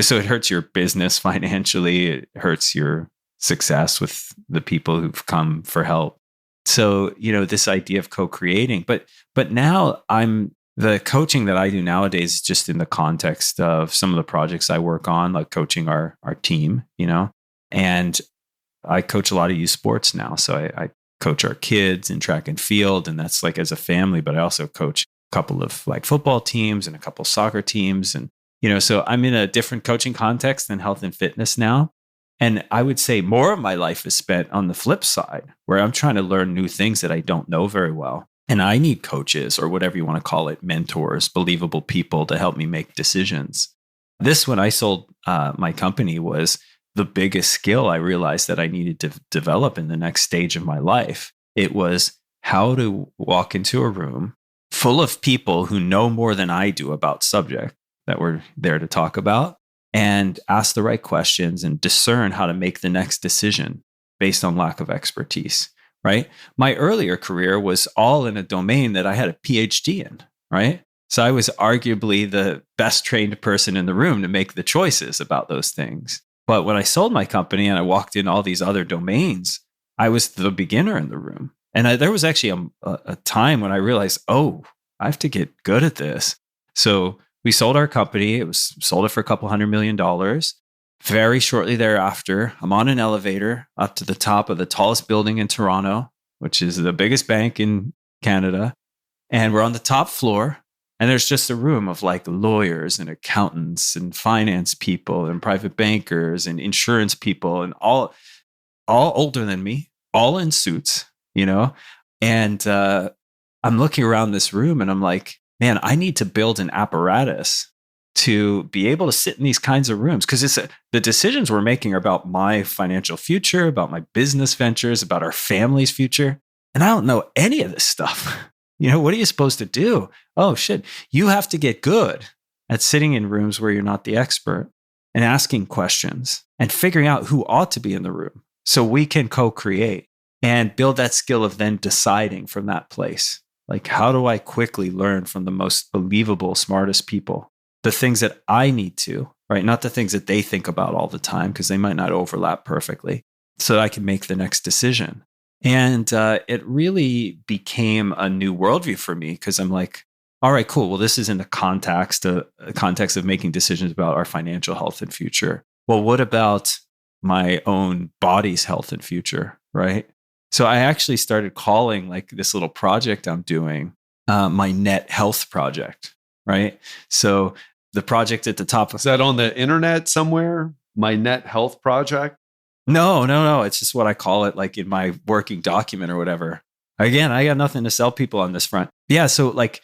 so it hurts your business financially. It hurts your success with the people who've come for help. So this idea of co-creating, but now the coaching that I do nowadays is just in the context of some of the projects I work on, like coaching our team, and I coach a lot of youth sports now. So I coach our kids in track and field, and that's like as a family, but I also coach a couple of like football teams and a couple of soccer teams. And So I'm in a different coaching context than health and fitness now. And I would say more of my life is spent on the flip side, where I'm trying to learn new things that I don't know very well. And I need coaches, or whatever you want to call it, mentors, believable people to help me make decisions. This, when I sold my company, was the biggest skill I realized that I needed to develop in the next stage of my life. It was how to walk into a room full of people who know more than I do about subject that we're there to talk about, and ask the right questions and discern how to make the next decision based on lack of expertise, right? My earlier career was all in a domain that I had a PhD in, right? So I was arguably the best trained person in the room to make the choices about those things. But when I sold my company and I walked in all these other domains, I was the beginner in the room. And there was actually a time when I realized, oh, I have to get good at this. So we sold our company. Sold it for $200 million. Very shortly thereafter, I'm on an elevator up to the top of the tallest building in Toronto, which is the biggest bank in Canada. And we're on the top floor. And there's just a room of like lawyers and accountants and finance people and private bankers and insurance people, and all older than me, all in suits, And I'm looking around this room and I'm like, man, I need to build an apparatus to be able to sit in these kinds of rooms, because the decisions we're making are about my financial future, about my business ventures, about our family's future. And I don't know any of this stuff. What are you supposed to do? Oh, shit. You have to get good at sitting in rooms where you're not the expert and asking questions and figuring out who ought to be in the room so we can co-create and build that skill of then deciding from that place. Like, how do I quickly learn from the most believable, smartest people, the things that I need to, right? Not the things that they think about all the time, because they might not overlap perfectly, so that I can make the next decision. And it really became a new worldview for me, because I'm like, all right, cool. Well, this is in the context of making decisions about our financial health and future. Well, what about my own body's health and future, right? So I actually started calling like this little project I'm doing my Net Health Project, right? So the project at the top. Is that on the internet somewhere? My Net Health Project? No. It's just what I call it, like in my working document or whatever. Again, I got nothing to sell people on this front. Yeah. So like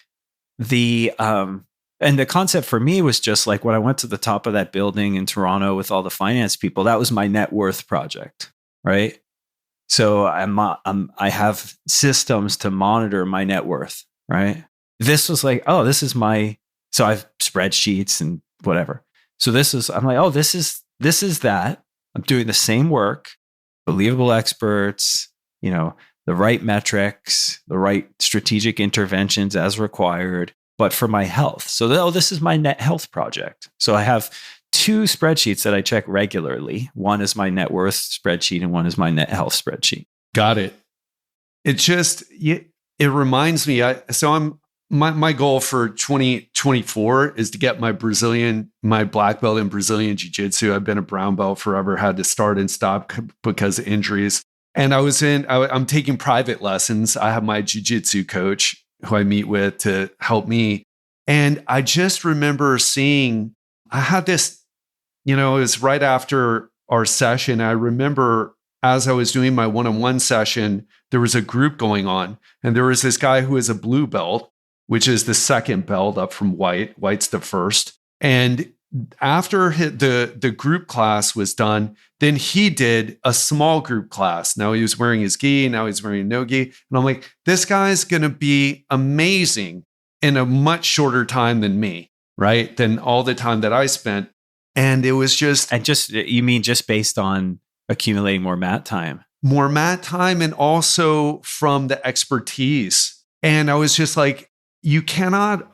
and the concept for me was just like when I went to the top of that building in Toronto with all the finance people, that was my net worth project, right? So I have systems to monitor my net worth, right? This was like, oh, this is so I have spreadsheets and whatever. So I'm like, oh, this is that. I'm doing the same work, believable experts, the right metrics, the right strategic interventions as required, but for my health. So, this is my net health project. So I have 2 spreadsheets that I check regularly. One is my net worth spreadsheet and one is my net health spreadsheet. Got it. It reminds me, my goal for 2024 is to get my black belt in Brazilian Jiu-Jitsu. I've been a brown belt forever, had to start and stop because of injuries. And I'm taking private lessons. I have my Jiu-Jitsu coach who I meet with to help me. And I just remember I had this, it was right after our session. I remember as I was doing my one-on-one session, there was a group going on. And there was this guy who is a blue belt, which is the second belt up from white. White's the first. And after the group class was done, then he did a small group class. Now he was wearing his gi. Now he's wearing no gi. And I'm like, this guy's going to be amazing in a much shorter time than me, right? Than all the time that I spent. And it was you mean just based on accumulating more mat time? More mat time, and also from the expertise. And I was just like, you cannot,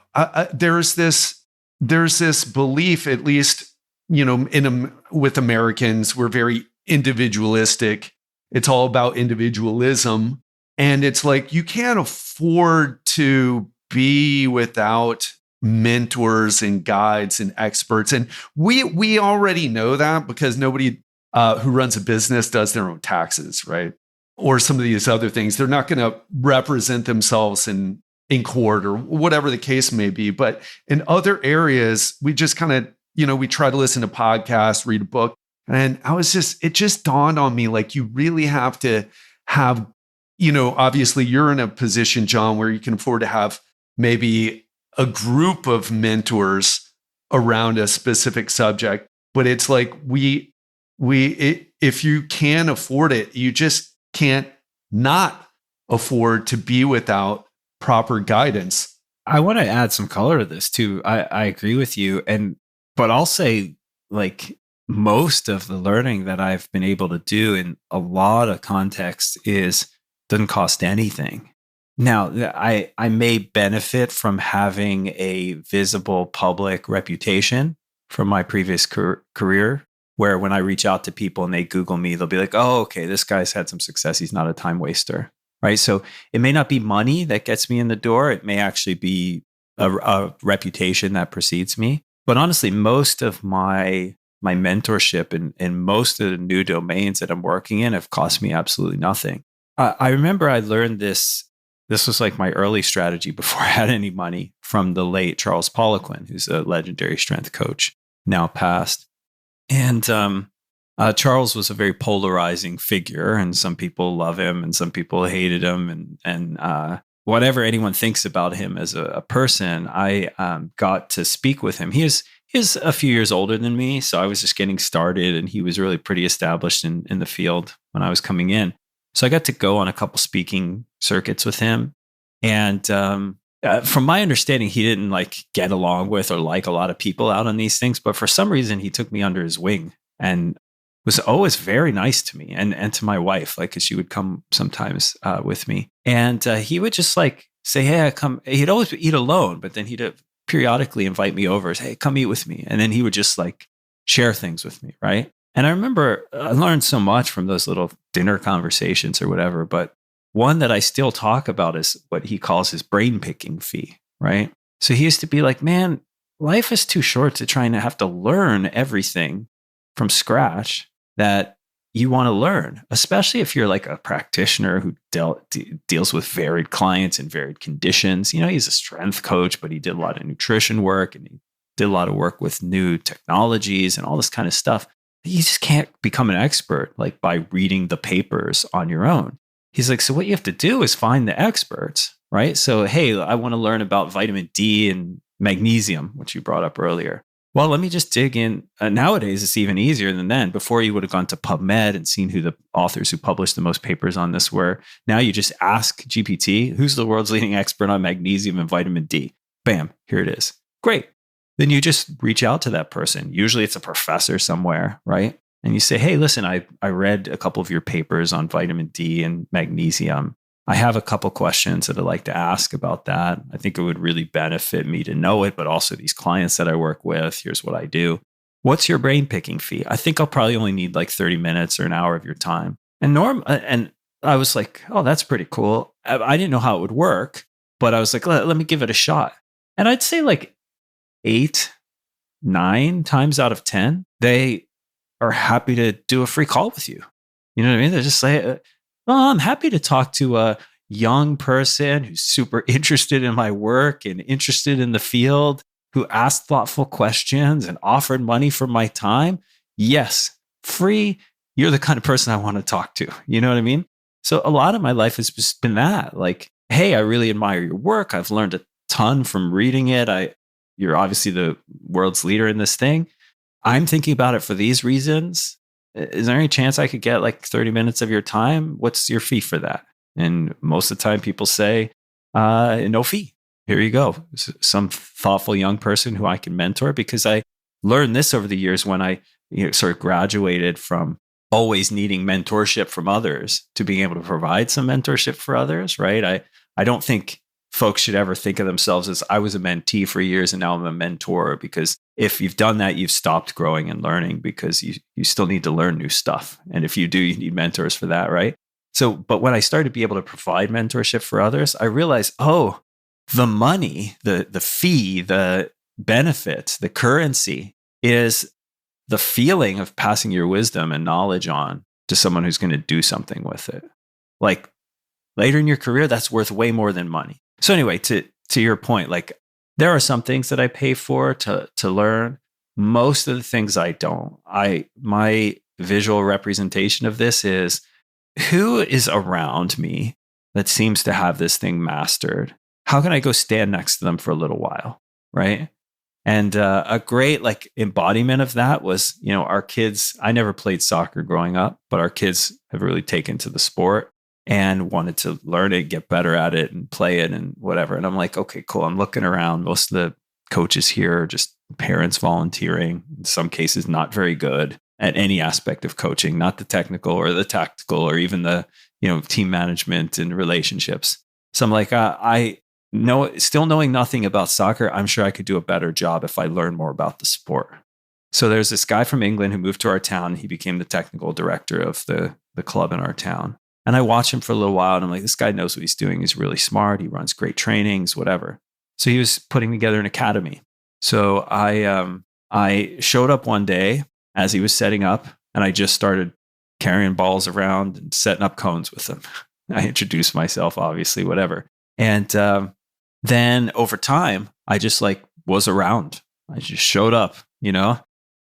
there's this belief, at least, with Americans, we're very individualistic. It's all about individualism. And it's like, you can't afford to be without mentors and guides and experts. And we already know that, because nobody who runs a business does their own taxes, right? Or some of these other things. They're not going to represent themselves in in court or whatever the case may be. But in other areas, we just kind of, we try to listen to podcasts, read a book. And it just dawned on me, like, you really have to have, obviously you're in a position, John, where you can afford to have maybe a group of mentors around a specific subject. But it's like if you can afford it, you just can't not afford to be without proper guidance. I want to add some color to this too. I agree with you. But I'll say, like, most of the learning that I've been able to do in a lot of contexts doesn't cost anything. Now, I may benefit from having a visible public reputation from my previous career, where when I reach out to people and they Google me, they'll be like, oh, okay, this guy's had some success. He's not a time waster, right? So it may not be money that gets me in the door. It may actually be a reputation that precedes me. But honestly, most of my mentorship and most of the new domains that I'm working in have cost me absolutely nothing. I remember I learned this. This was like my early strategy before I had any money, from the late Charles Poliquin, who's a legendary strength coach, now passed. And Charles was a very polarizing figure, and some people love him and some people hated him. And whatever anyone thinks about him as a person, I got to speak with him. He's a few years older than me, so I was just getting started, and he was really pretty established in the field when I was coming in. So I got to go on a couple speaking circuits with him. And from my understanding, he didn't like get along with or like a lot of people out on these things. But for some reason, he took me under his wing and was always very nice to me and to my wife, like, 'cause she would come sometimes with me. And he would just like say, hey, I come. He'd always eat alone, but then he'd periodically invite me over. Say, hey, come eat with me. And then he would just like share things with me, right? And I remember I learned so much from those little dinner conversations or whatever, but one that I still talk about is what he calls his brain picking fee, right? So he used to be like, man, life is too short to try and have to learn everything from scratch that you want to learn, especially if you're like a practitioner who deals with varied clients and varied conditions. He's a strength coach, but he did a lot of nutrition work and he did a lot of work with new technologies and all this kind of stuff. You just can't become an expert like by reading the papers on your own. He's like, so what you have to do is find the experts, right? So, hey, I want to learn about vitamin D and magnesium, which you brought up earlier. Well, let me just dig in. Nowadays, it's even easier than then. Before, you would have gone to PubMed and seen who the authors who published the most papers on this were. Now you just ask GPT, who's the world's leading expert on magnesium and vitamin D? Bam, here it is. Great. Then you just reach out to that person. Usually it's a professor somewhere, right? And you say, hey, listen, I read a couple of your papers on vitamin D and magnesium. I have a couple questions that I'd like to ask about that. I think it would really benefit me to know it, but also these clients that I work with, here's what I do. What's your brain picking fee? I think I'll probably only need like 30 minutes or an hour of your time. And I was like, oh, that's pretty cool. I didn't know how it would work, but I was like, let me give it a shot. And I'd say like 8, 9 times out of 10, they are happy to do a free call with you. You know what I mean? They're just like, well, I'm happy to talk to a young person who's super interested in my work and interested in the field, who asked thoughtful questions and offered money for my time. Yes, free. You're the kind of person I want to talk to. You know what I mean? So a lot of my life has just been that. Like, hey, I really admire your work. I've learned a ton from reading it. You're obviously the world's leader in this thing. I'm thinking about it for these reasons. Is there any chance I could get like 30 minutes of your time? What's your fee for that? And most of the time people say, no fee. Here you go. Some thoughtful young person who I can mentor, because I learned this over the years when I sort of graduated from always needing mentorship from others to being able to provide some mentorship for others, right? I don't think folks should ever think of themselves as I was a mentee for years and now I'm a mentor, because if you've done that, you've stopped growing and learning, because you still need to learn new stuff. And if you do, you need mentors for that, right? So, but when I started to be able to provide mentorship for others, I realized, oh, the money, the fee, the benefits, the currency is the feeling of passing your wisdom and knowledge on to someone who's going to do something with it. Like later in your career, that's worth way more than money. So anyway, to your point, like there are some things that I pay for to learn. Most of the things I don't. My visual representation of this is who is around me that seems to have this thing mastered. How can I go stand next to them for a little while, right? And a great like embodiment of that was, our kids. I never played soccer growing up, but our kids have really taken to the sport and wanted to learn it, get better at it, and play it, and whatever. And I'm like, okay, cool. I'm looking around. Most of the coaches here are just parents volunteering. In some cases, not very good at any aspect of coaching, not the technical or the tactical or even the team management and relationships. So I'm like, still knowing nothing about soccer, I'm sure I could do a better job if I learned more about the sport. So there's this guy from England who moved to our town. He became the technical director of the club in our town. And I watched him for a little while and I'm like, this guy knows what he's doing. He's really smart. He runs great trainings, whatever. So he was putting together an academy. So I showed up one day as he was setting up and I just started carrying balls around and setting up cones with him. I introduced myself, obviously, whatever. And then over time, I just like was around. I just showed up,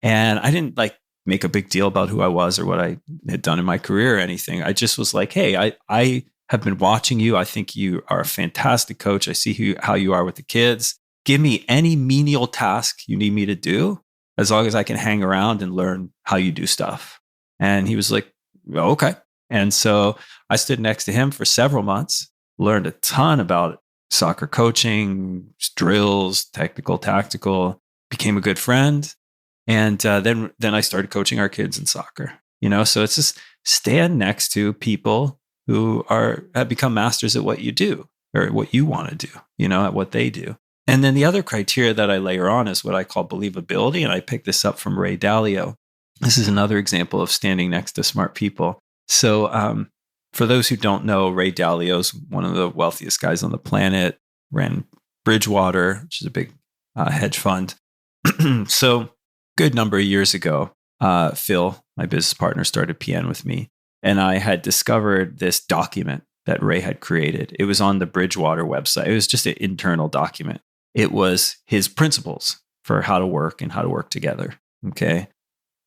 and I didn't like make a big deal about who I was or what I had done in my career or anything. I just was like, hey, I have been watching you. I think you are a fantastic coach. I see how you are with the kids. Give me any menial task you need me to do as long as I can hang around and learn how you do stuff. And he was like, okay. And so I stood next to him for several months, learned a ton about soccer coaching, drills, technical, tactical, became a good friend. And then I started coaching our kids in soccer, so it's just stand next to people who have become masters at what you do or what you want to do, at what they do. And then the other criteria that I layer on is what I call believability. And I picked this up from Ray Dalio. This is another example of standing next to smart people. So for those who don't know, Ray Dalio is one of the wealthiest guys on the planet, ran Bridgewater, which is a big hedge fund. So good number of years ago, Phil, my business partner, started PN with me. And I had discovered this document that Ray had created. It was on the Bridgewater website. It was just an internal document. It was his principles for how to work and how to work together. Okay.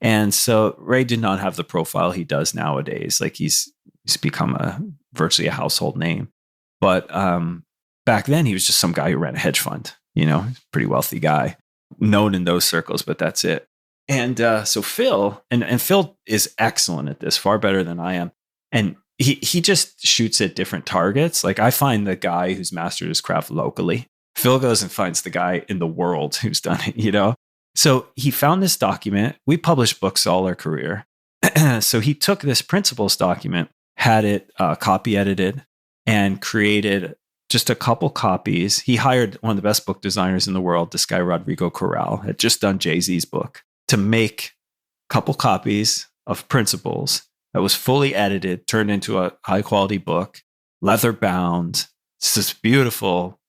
And so Ray did not have the profile he does nowadays. Like he's become virtually a household name. But back then he was just some guy who ran a hedge fund, pretty wealthy guy, known in those circles, but that's it. And so Phil, and Phil is excellent at this, far better than I am. And he just shoots at different targets. Like I find the guy who's mastered his craft locally. Phil goes and finds the guy in the world who's done it, So he found this document. We published books all our career. So he took this principles document, had it copy edited, and created just a couple copies. He hired one of the best book designers in the world, this guy, Rodrigo Corral, had just done Jay-Z's book, to make a couple copies of principles that was fully edited, turned into a high quality book, leather bound. It's this beautiful,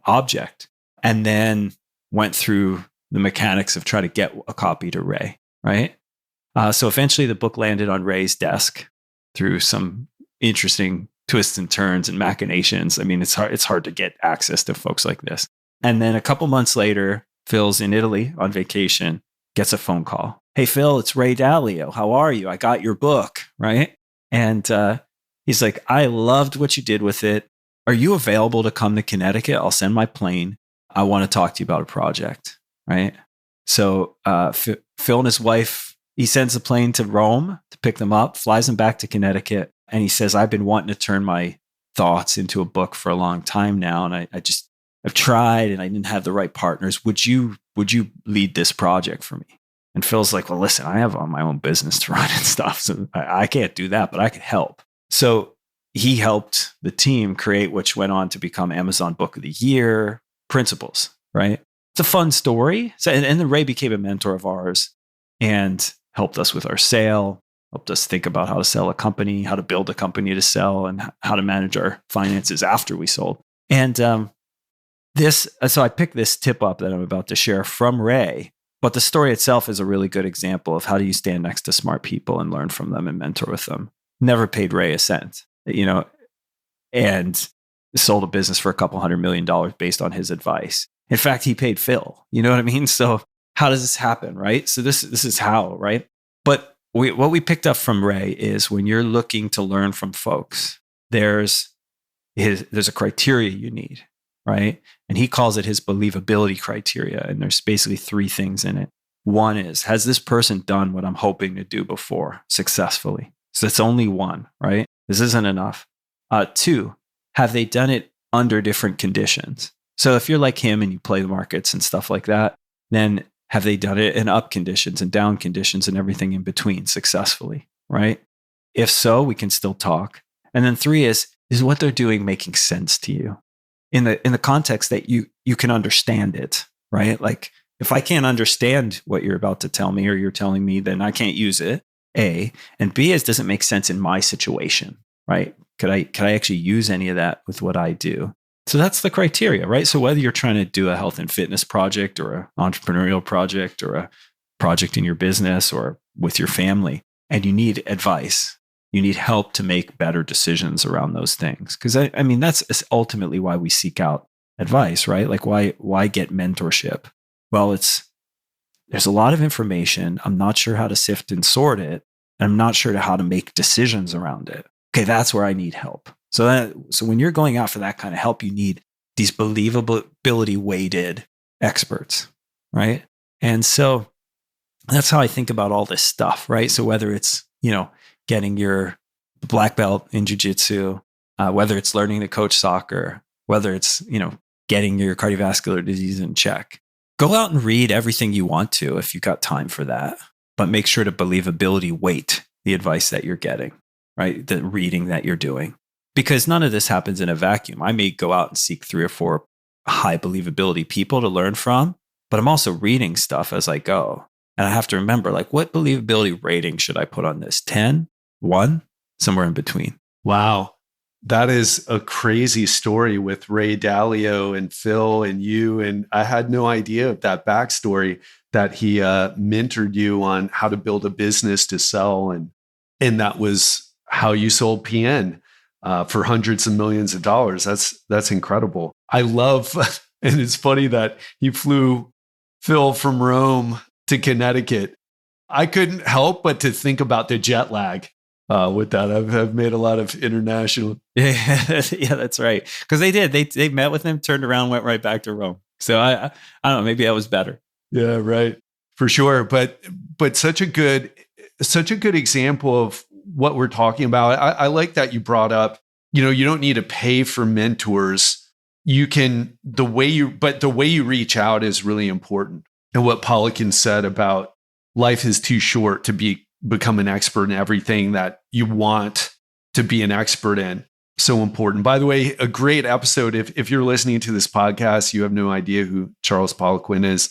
object. And then went through the mechanics of trying to get a copy to Ray, right? So eventually the book landed on Ray's desk through some interesting twists and turns and machinations. I mean, it's hard to get access to folks like this. And then a couple months later, Phil's in Italy on vacation, gets a phone call. Hey, Phil, it's Ray Dalio. How are you? I got your book, right? And he's like, I loved what you did with it. Are you available to come to Connecticut? I'll send my plane. I want to talk to you about a project, right? So Phil and his wife, he sends a plane to Rome to pick them up, flies them back to Connecticut. And he says, I've been wanting to turn my thoughts into a book for a long time now. And I've tried and I didn't have the right partners. Would you lead this project for me? And Phil's like, well, listen, I have my own business to run and stuff. So I can't do that, but I could help. So he helped the team create, which went on to become Amazon Book of the Year, Principles, right? It's a fun story. So, and then Ray became a mentor of ours and helped us with our sale, helped us think about how to sell a company, how to build a company to sell, and how to manage our finances after we sold. And so I picked this tip up that I'm about to share from Ray. But the story itself is a really good example of how do you stand next to smart people and learn from them and mentor with them. Never paid Ray a cent, and sold a business for a couple $100 million based on his advice. In fact, he paid Phil. You know what I mean? So how does this happen, right? So this is how, right? But what we picked up from Ray is when you're looking to learn from folks, there's a criteria you need, right? And he calls it his believability criteria. And there's basically 3 things in it. One is, has this person done what I'm hoping to do before successfully? So it's only one, right? This isn't enough. 2, have they done it under different conditions? So if you're like him and you play the markets and stuff like that, then have they done it in up conditions and down conditions and everything in between successfully, right? If so, we can still talk. And then 3 is what they're doing making sense to you in the context that you can understand it, right? Like if I can't understand what you're about to tell me or you're telling me, then I can't use it, A. And B is, does it make sense in my situation, right? Could I actually use any of that with what I do? So that's the criteria, right? So whether you're trying to do a health and fitness project or an entrepreneurial project or a project in your business or with your family, and you need advice, you need help to make better decisions around those things. Because I mean, that's ultimately why we seek out advice, right? Like why get mentorship? Well, there's a lot of information. I'm not sure how to sift and sort it. And I'm not sure how to make decisions around it. Okay, that's where I need help. So when you're going out for that kind of help, you need these believability weighted experts, right? And so that's how I think about all this stuff, right? So whether it's, getting your black belt in jiu-jitsu, whether it's learning to coach soccer, whether it's, getting your cardiovascular disease in check, go out and read everything you want to if you've got time for that, but make sure to believability weight the advice that you're getting, right? The reading that you're doing. Because none of this happens in a vacuum. I may go out and seek 3 or 4 high believability people to learn from, but I'm also reading stuff as I go. And I have to remember, like, what believability rating should I put on this? 10, 1, somewhere in between. Wow. That is a crazy story with Ray Dalio and Phil and you. And I had no idea of that backstory, that he mentored you on how to build a business to sell. And that was how you sold PN. For hundreds of millions of dollars. That's incredible. I love, and it's funny that he flew Phil from Rome to Connecticut. I couldn't help but to think about the jet lag with that. I've made a lot of international. Yeah, that's right. Because they did. They met with him, turned around, went right back to Rome. So I don't know. Maybe that was better. Yeah, right. For sure. But such a good example of what we're talking about. I like that you brought up, you don't need to pay for mentors. You can, the way you reach out is really important. And what Poliquin said about life is too short to become an expert in everything that you want to be an expert in. So important. By the way, a great episode. If you're listening to this podcast, you have no idea who Charles Poliquin is.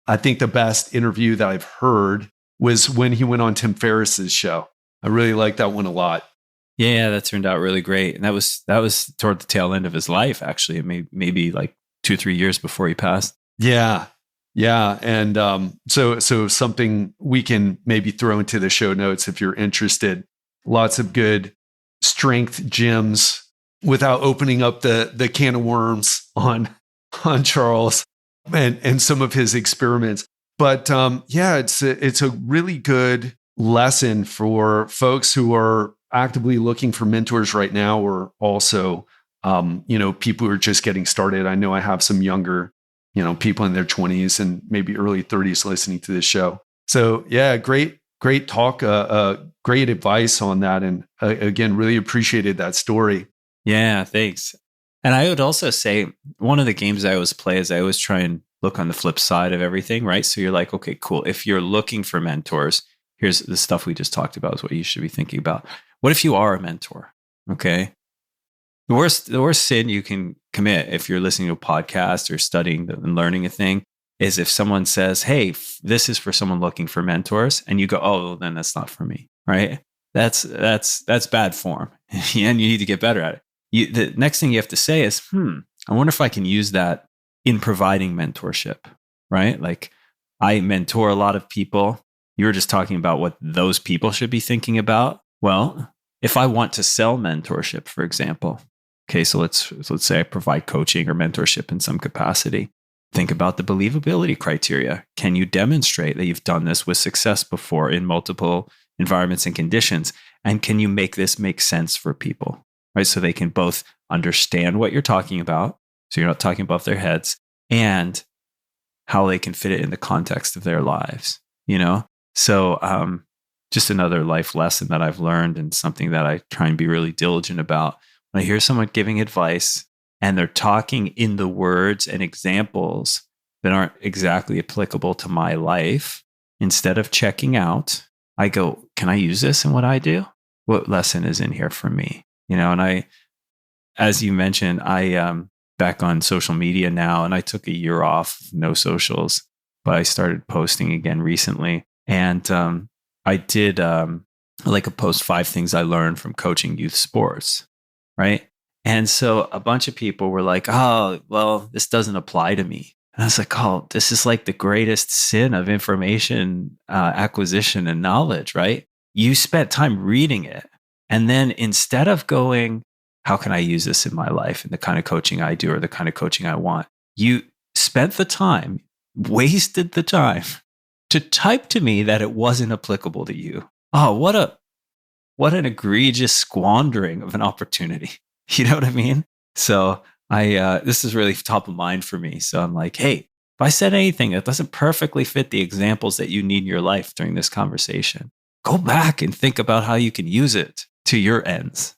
I think the best interview that I've heard was when he went on Tim Ferriss's show. I really like that one a lot. Yeah, that turned out really great. And that was toward the tail end of his life, actually. Maybe like 2-3 years before he passed. Yeah. And so something we can maybe throw into the show notes if you're interested. Lots of good strength gyms without opening up the can of worms on Charles and some of his experiments. But it's a really good lesson for folks who are actively looking for mentors right now, or also, people who are just getting started. I know I have some younger, people in their 20s and maybe early 30s listening to this show. So yeah, great talk, great advice on that. And again, really appreciated that story. Yeah, thanks. And I would also say one of the games I always play is I always try and look on the flip side of everything, right? So you're like, okay, cool. If you're looking for mentors, here's the stuff we just talked about is what you should be thinking about. What if you are a mentor? Okay. The worst sin you can commit if you're listening to a podcast or studying and learning a thing is if someone says, hey, this is for someone looking for mentors, and you go, oh, well, then that's not for me, right? That's bad form. And you need to get better at it. The next thing you have to say is, I wonder if I can use that in providing mentorship, right? Like I mentor a lot of people. You were just talking about what those people should be thinking about. Well, if I want to sell mentorship, for example, Okay, so let's say I provide coaching or mentorship in some capacity. Think about the believability criteria. Can you demonstrate that you've done this with success before in multiple environments and conditions? And can you make this make sense for people, right? So they can both understand what you're talking about, so you're not talking above their heads, and how they can fit it in the context of their lives, you know? So just another life lesson that I've learned, and something that I try and be really diligent about. When I hear someone giving advice and they're talking in the words and examples that aren't exactly applicable to my life, instead of checking out, I go, can I use this in what I do? What lesson is in here for me? You know, and as you mentioned, I back on social media now, and I took a year off, no socials, but I started posting again recently. And I did like a post 5 things I learned from coaching youth sports, right? And so a bunch of people were like, oh, well, this doesn't apply to me. And I was like, oh, this is like the greatest sin of information acquisition and knowledge, right? You spent time reading it. And then instead of going, how can I use this in my life and the kind of coaching I do or the kind of coaching I want, you spent the time, wasted the time to type to me that it wasn't applicable to you. Oh, what an egregious squandering of an opportunity. You know what I mean? So this is really top of mind for me. So I'm like, hey, if I said anything that doesn't perfectly fit the examples that you need in your life during this conversation, go back and think about how you can use it to your ends,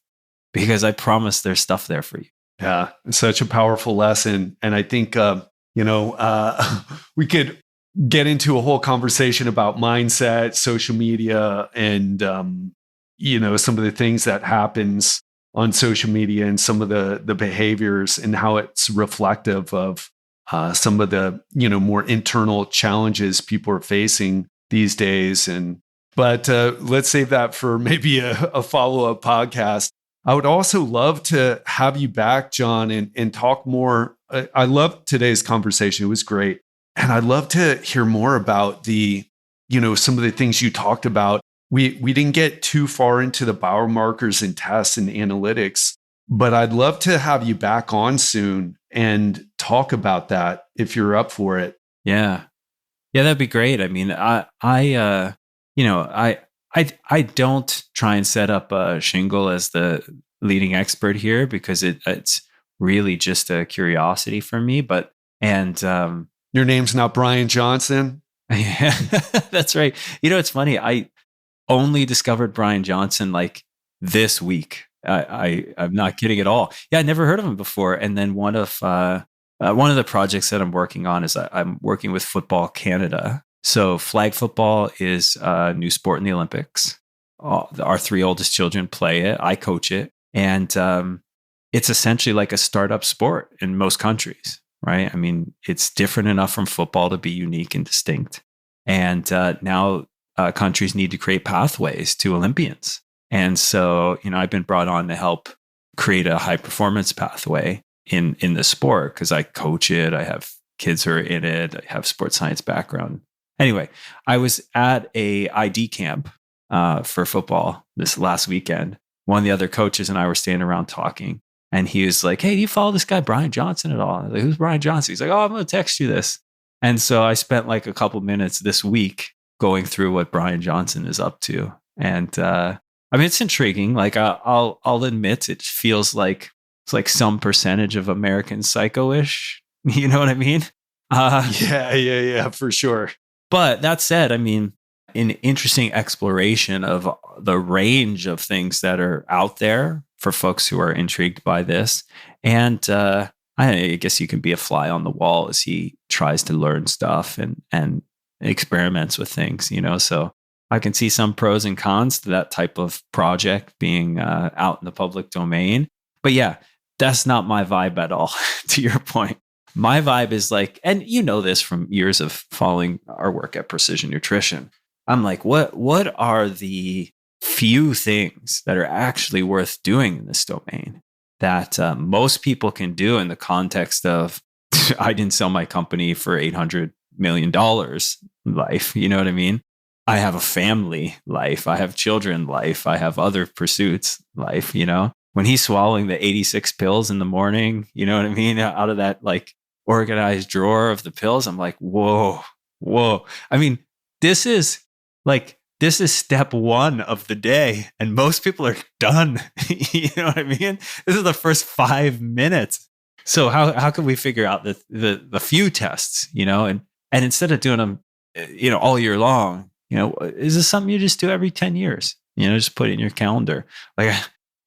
because I promise there's stuff there for you. Yeah, it's such a powerful lesson. And I think, we could get into a whole conversation about mindset, social media, and, some of the things that happens on social media and some of the behaviors and how it's reflective of some of the, more internal challenges people are facing these days. But let's save that for maybe a follow-up podcast. I would also love to have you back, John, and talk more. I loved today's conversation. It was great. And I'd love to hear more about some of the things you talked about. We didn't get too far into the biomarkers and tests and analytics, but I'd love to have you back on soon and talk about that if you're up for it. Yeah, that'd be great. I mean, I don't try and set up a shingle as the leading expert here, because it's really just a curiosity for me. Your name's not Brian Johnson. Yeah, that's right. It's funny. I only discovered Brian Johnson like this week. I'm not kidding at all. Yeah, I never heard of him before. And then one of the projects that I'm working on is I'm working with Football Canada. So flag football is a new sport in the Olympics. Our 3 oldest children play it. I coach it. And it's essentially like a startup sport in most countries, right? I mean, it's different enough from football to be unique and distinct. And now countries need to create pathways to Olympians. And so, I've been brought on to help create a high performance pathway in the sport, because I coach it. I have kids who are in it. I have sports science background. Anyway, I was at a ID camp for football this last weekend. One of the other coaches and I were standing around talking, and he was like, hey, do you follow this guy, Brian Johnson, at all? I was like, who's Brian Johnson? He's like, oh, I'm going to text you this. And so I spent like a couple minutes this week going through what Brian Johnson is up to. And I mean, it's intriguing. Like I'll admit, it feels like it's like some percentage of American Psycho-ish. You know what I mean? Yeah, for sure. But that said, I mean, an interesting exploration of the range of things that are out there for folks who are intrigued by this. And I guess you can be a fly on the wall as he tries to learn stuff and experiments with things, So I can see some pros and cons to that type of project being out in the public domain. But yeah, that's not my vibe at all, to your point. My vibe is like, and this from years of following our work at Precision Nutrition, I'm like, what are the few things that are actually worth doing in this domain that most people can do in the context of, I didn't sell my company for $800 million life. You know what I mean? I have a family life. I have children life. I have other pursuits life, when he's swallowing the 86 pills in the morning, you know what I mean? Out of that like organized drawer of the pills, I'm like, whoa, whoa. I mean, this is step one of the day, and most people are done. You know what I mean? This is the first 5 minutes. So how can we figure out the few tests, you know, and instead of doing them, you know, all year long, you know, is this something you just do every 10 years? You know, just put it in your calendar. Like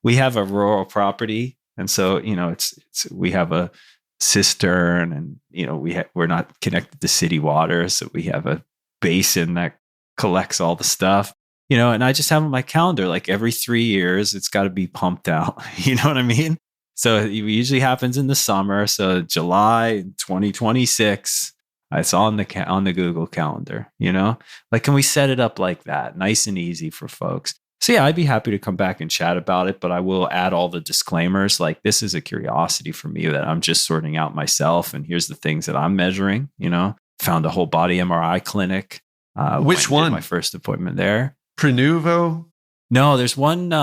we have a rural property, and so, you know, it's we have a cistern, and, you know, we're not connected to city water, so we have a basin that collects all the stuff, you know, and I just have on my calendar, like every 3 years, it's got to be pumped out. You know what I mean? So it usually happens in the summer. So July 2026, it's on the Google calendar, you know, like, can we set it up like that? Nice and easy for folks. So yeah, I'd be happy to come back and chat about it, but I will add all the disclaimers. Like, this is a curiosity for me that I'm just sorting out myself. And here's the things that I'm measuring, you know, found a whole body MRI clinic. Which one? My first appointment there. Prenuvo? No, there's one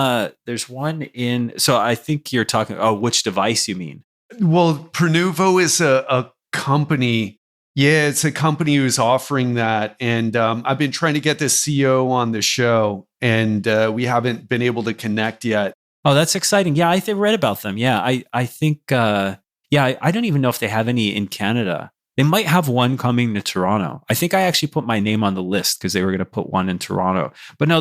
in, so I think you're talking, which device you mean? Well, Prenuvo is a company. Yeah, it's a company who's offering that. And I've been trying to get the CEO on the show, and we haven't been able to connect yet. Oh, that's exciting. Yeah, I read about them. Yeah, I think, I don't even know if they have any in Canada. They might have one coming to Toronto. I think I actually put my name on the list because they were going to put one in Toronto. But no,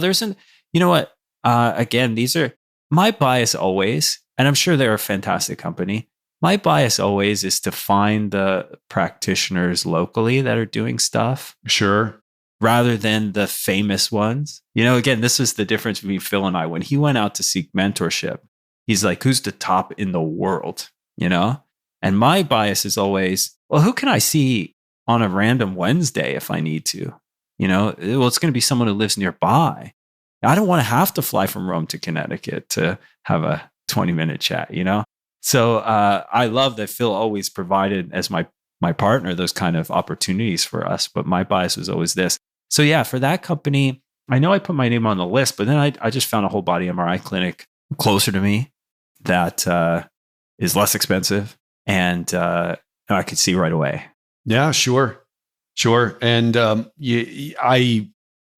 you know what? Again, these are my bias always, and I'm sure they're a fantastic company. My bias always is to find the practitioners locally that are doing stuff. Sure. Rather than the famous ones. You know, again, this is the difference between Phil and I. When he went out to seek mentorship, he's like, who's the top in the world? You know? And my bias is always, well, who can I see on a random Wednesday if I need to? You know, well, it's going to be someone who lives nearby. I don't want to have to fly from Rome to Connecticut to have a 20-minute chat, you know? So I love that Phil always provided, as my partner, those kind of opportunities for us. But my bias was always this. So yeah, for that company, I know I put my name on the list, but then I just found a whole body MRI clinic closer to me that is less expensive, and I could see right away. Yeah, sure. And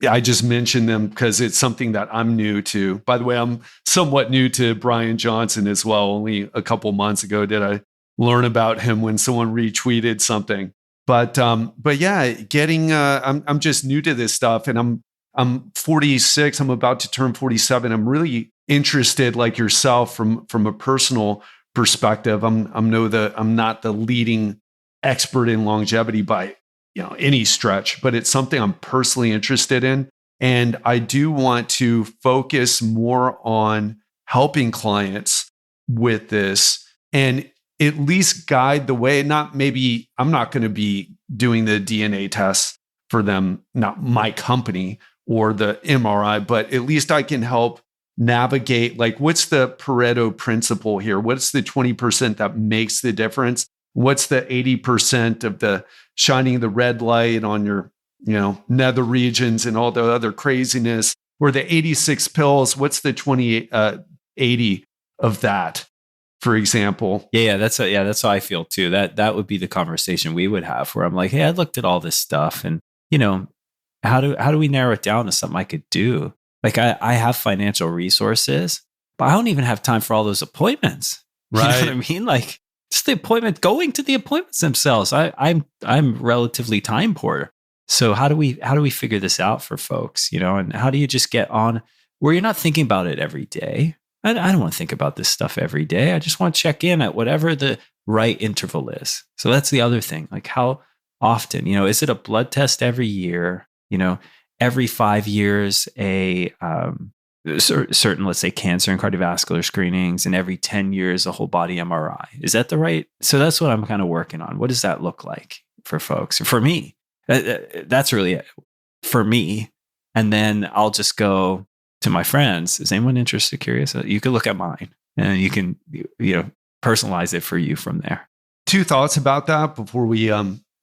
I just mentioned them because it's something that I'm new to. By the way, I'm somewhat new to Brian Johnson as well. Only a couple months ago did I learn about him when someone retweeted something. But yeah, I'm just new to this stuff, and I'm 46. I'm about to turn 47. I'm really interested, like yourself, from a personal perspective. I'm not the leading expert in longevity by any stretch, but it's something I'm personally interested in. And I do want to focus more on helping clients with this and at least guide the way. I'm not going to be doing the DNA tests for them, not my company or the MRI, but at least I can help navigate, like, what's the Pareto principle here? What's the 20% that makes the difference? What's the 80% of the shining the red light on your, nether regions and all the other craziness? Or the 86 pills, what's the 80 of that, for example? Yeah, that's how I feel too. That would be the conversation we would have, where I'm like, hey, I looked at all this stuff, and how do we narrow it down to something I could do? Like, I have financial resources, but I don't even have time for all those appointments. Right. You know what I mean? Like, just the appointment, going to the appointments themselves. I'm relatively time poor. So how do we figure this out for folks? And how do you just get on where you're not thinking about it every day? I don't want to think about this stuff every day. I just want to check in at whatever the right interval is. So that's the other thing. Like, how often? Is it a blood test every year? Every 5 years, a certain, let's say, cancer and cardiovascular screenings, and every 10 years, a whole body MRI. Is that the right? So that's what I'm kind of working on. What does that look like for folks? For me, that's really it for me. And then I'll just go to my friends. Is anyone interested, curious? You can look at mine, and you can, personalize it for you from there. Two thoughts about that before we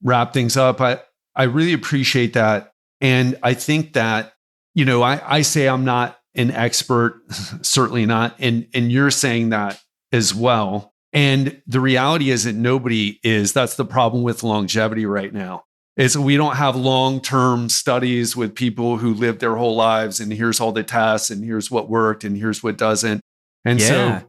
wrap things up. I really appreciate that. And I think that, I say I'm not an expert, certainly not. And you're saying that as well. And the reality is that nobody is. That's the problem with longevity right now. Is we don't have long-term studies with people who lived their whole lives, and here's all the tests, and here's what worked, and here's what doesn't. And Yeah. so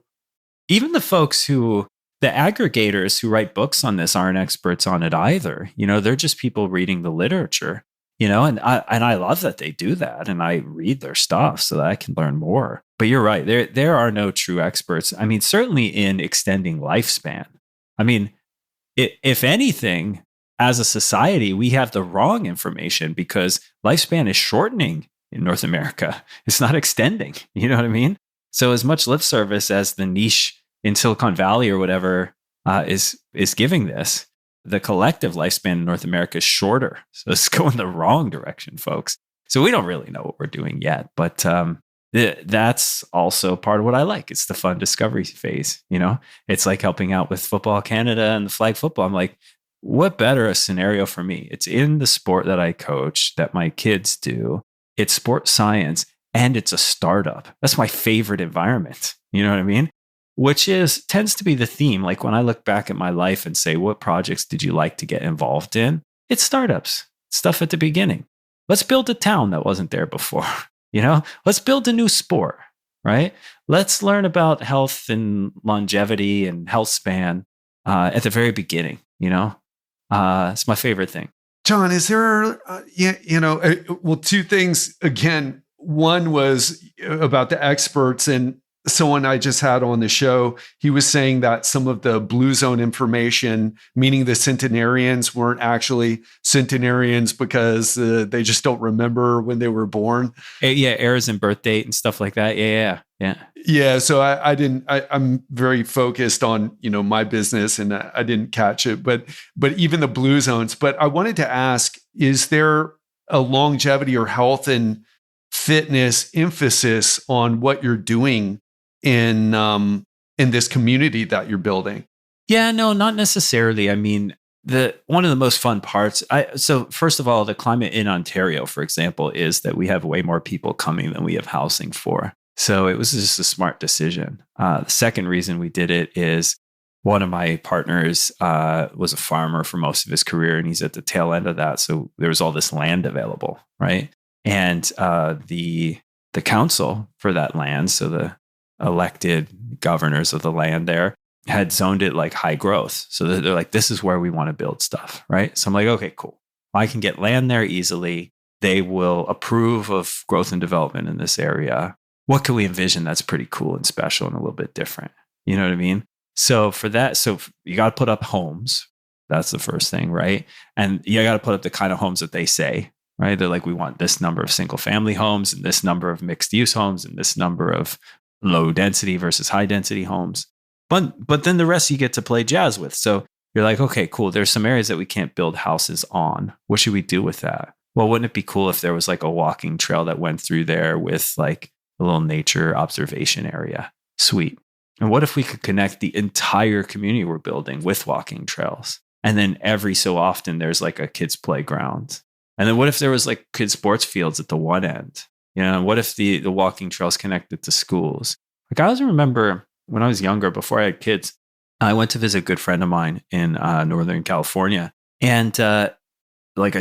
Even the folks the aggregators who write books on this aren't experts on it either. They're just people reading the literature, and I love that they do that. And I read their stuff so that I can learn more. But you're right. There are no true experts. I mean, certainly in extending lifespan. I mean, if anything, as a society, we have the wrong information because lifespan is shortening in North America. It's not extending. You know what I mean? So as much lip service as the niche in Silicon Valley or whatever is giving this, the collective lifespan in North America is shorter. So it's going the wrong direction, folks. So we don't really know what we're doing yet, but that's also part of what I like. It's the fun discovery phase. It's like helping out with Football Canada and the flag football. I'm like, what better a scenario for me? It's in the sport that I coach, that my kids do. It's sports science, and it's a startup. That's my favorite environment. You know what I mean? Which tends to be the theme. Like when I look back at my life and say, what projects did you like to get involved in? It's startups, stuff at the beginning. Let's build a town that wasn't there before. Let's build a new sport, right? Let's learn about health and longevity and health span at the very beginning. It's my favorite thing. John, is there, well, two things. Again, one was about the experts, and someone I just had on the show, he was saying that some of the blue zone information, meaning the centenarians weren't actually centenarians because they just don't remember when they were born. Yeah, errors in birth date and stuff like that. Yeah. Yeah, so I'm very focused on, my business, and I didn't catch it, but even the blue zones. But I wanted to ask, is there a longevity or health and fitness emphasis on what you're doing in this community that you're building? Yeah, no, not necessarily. I mean, one of the most fun parts. So first of all, the climate in Ontario, for example, is that we have way more people coming than we have housing for. So it was just a smart decision. The second reason we did it is one of my partners was a farmer for most of his career, and he's at the tail end of that. So there was all this land available, right? And the council for that land, so the elected governors of the land there, had zoned it like high growth. So they're like, this is where we want to build stuff, right? So I'm like, okay, cool. I can get land there easily. They will approve of growth and development in this area. What can we envision that's pretty cool and special and a little bit different? You know what I mean? So for that, you got to put up homes. That's the first thing, right? And you got to put up the kind of homes that they say, right? They're like, we want this number of single family homes and this number of mixed use homes and this number of low density versus high density homes. But then the rest you get to play jazz with. So you're like, okay, cool. There's some areas that we can't build houses on. What should we do with that? Well, wouldn't it be cool if there was like a walking trail that went through there with like a little nature observation area? Sweet. And what if we could connect the entire community we're building with walking trails? And then every so often there's like a kids playground. And then what if there was like kids sports fields at the one end? What if the walking trails connected to schools? Like I always remember when I was younger, before I had kids, I went to visit a good friend of mine in Northern California. And I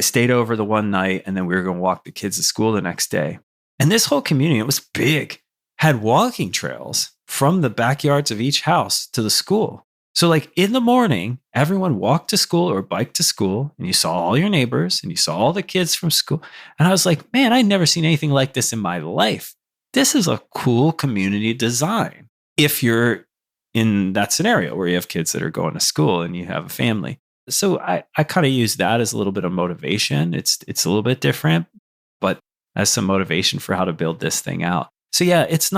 stayed over the one night, and then we were going to walk the kids to school the next day. And this whole community, it was big, had walking trails from the backyards of each house to the school. So like in the morning, everyone walked to school or biked to school, and you saw all your neighbors and you saw all the kids from school. And I was like, man, I'd never seen anything like this in my life. This is a cool community design. If you're in that scenario where you have kids that are going to school and you have a family. So I kind of use that as a little bit of motivation. It's a little bit different, but as some motivation for how to build this thing out. So yeah, it's a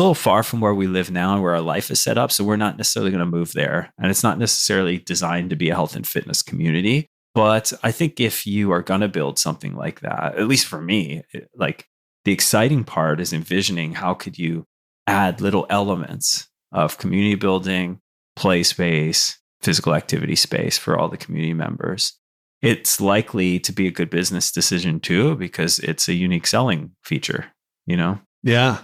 little far from where we live now and where our life is set up. So we're not necessarily going to move there. And it's not necessarily designed to be a health and fitness community. But I think if you are going to build something like that, at least for me, like the exciting part is envisioning how could you add little elements of community building, play space, physical activity space for all the community members. It's likely to be a good business decision too, because it's a unique selling feature. you know? Yeah.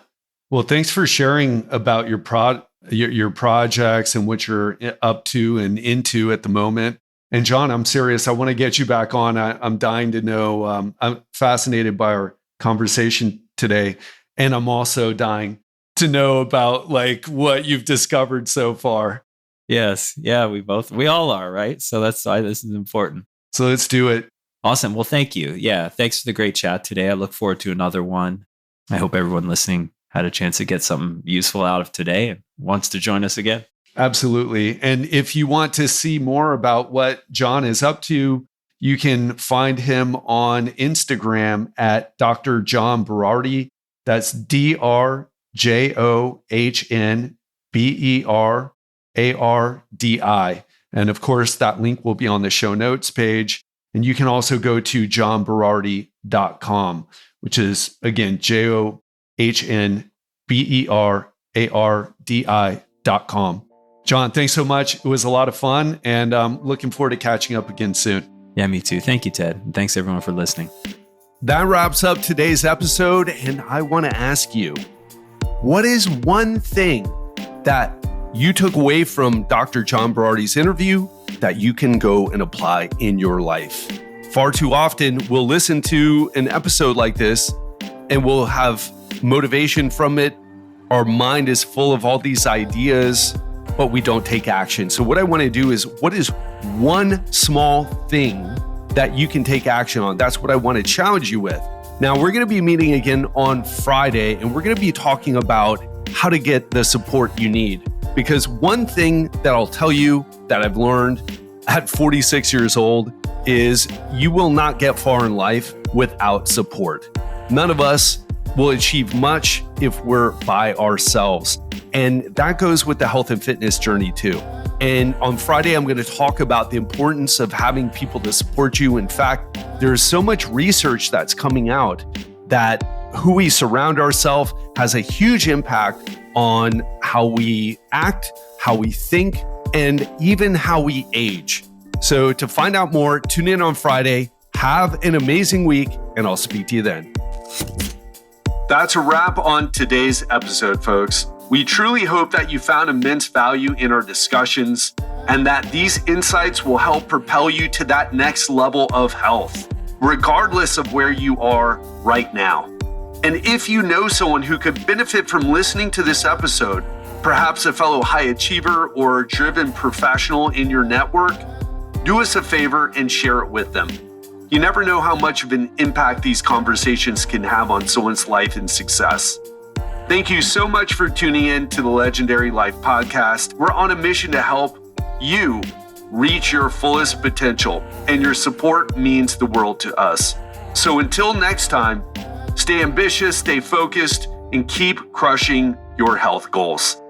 Well, thanks for sharing about your projects and what you're up to and into at the moment. And John, I'm serious. I want to get you back on. I'm dying to know. I'm fascinated by our conversation today. And I'm also dying to know about like what you've discovered so far. Yes. Yeah, we all are, right? So that's why this is important. So let's do it. Awesome. Well, thank you. Yeah. Thanks for the great chat today. I look forward to another one. I hope everyone listening had a chance to get something useful out of today and wants to join us again. Absolutely. And if you want to see more about what John is up to, you can find him on Instagram at Dr. John Berardi. That's DrJohnBerardi. And of course, that link will be on the show notes page. And you can also go to johnberardi.com, which is, again, JohnBerardi.com. John, thanks so much. It was a lot of fun, and I'm looking forward to catching up again soon. Yeah, me too. Thank you, Ted. And thanks, everyone, for listening. That wraps up today's episode, and I want to ask you, what is one thing that you took away from Dr. John Berardi's interview that you can go and apply in your life? Far too often, we'll listen to an episode like this, and we'll have motivation from it. Our mind is full of all these ideas, but we don't take action. So what I want to do is, what is one small thing that you can take action on? That's what I want to challenge you with. Now, we're going to be meeting again on Friday, and we're going to be talking about how to get the support you need. Because one thing that I'll tell you that I've learned at 46 years old is you will not get far in life without support. None of us will achieve much if we're by ourselves. And that goes with the health and fitness journey too. And on Friday, I'm going to talk about the importance of having people to support you. In fact, there's so much research that's coming out that who we surround ourselves has a huge impact on how we act, how we think, and even how we age. So to find out more, tune in on Friday. Have an amazing week, and I'll speak to you then. That's a wrap on today's episode, folks. We truly hope that you found immense value in our discussions and that these insights will help propel you to that next level of health, regardless of where you are right now. And if you know someone who could benefit from listening to this episode, perhaps a fellow high achiever or driven professional in your network, do us a favor and share it with them. You never know how much of an impact these conversations can have on someone's life and success. Thank you so much for tuning in to the Legendary Life Podcast. We're on a mission to help you reach your fullest potential, and your support means the world to us. So until next time, stay ambitious, stay focused, and keep crushing your health goals.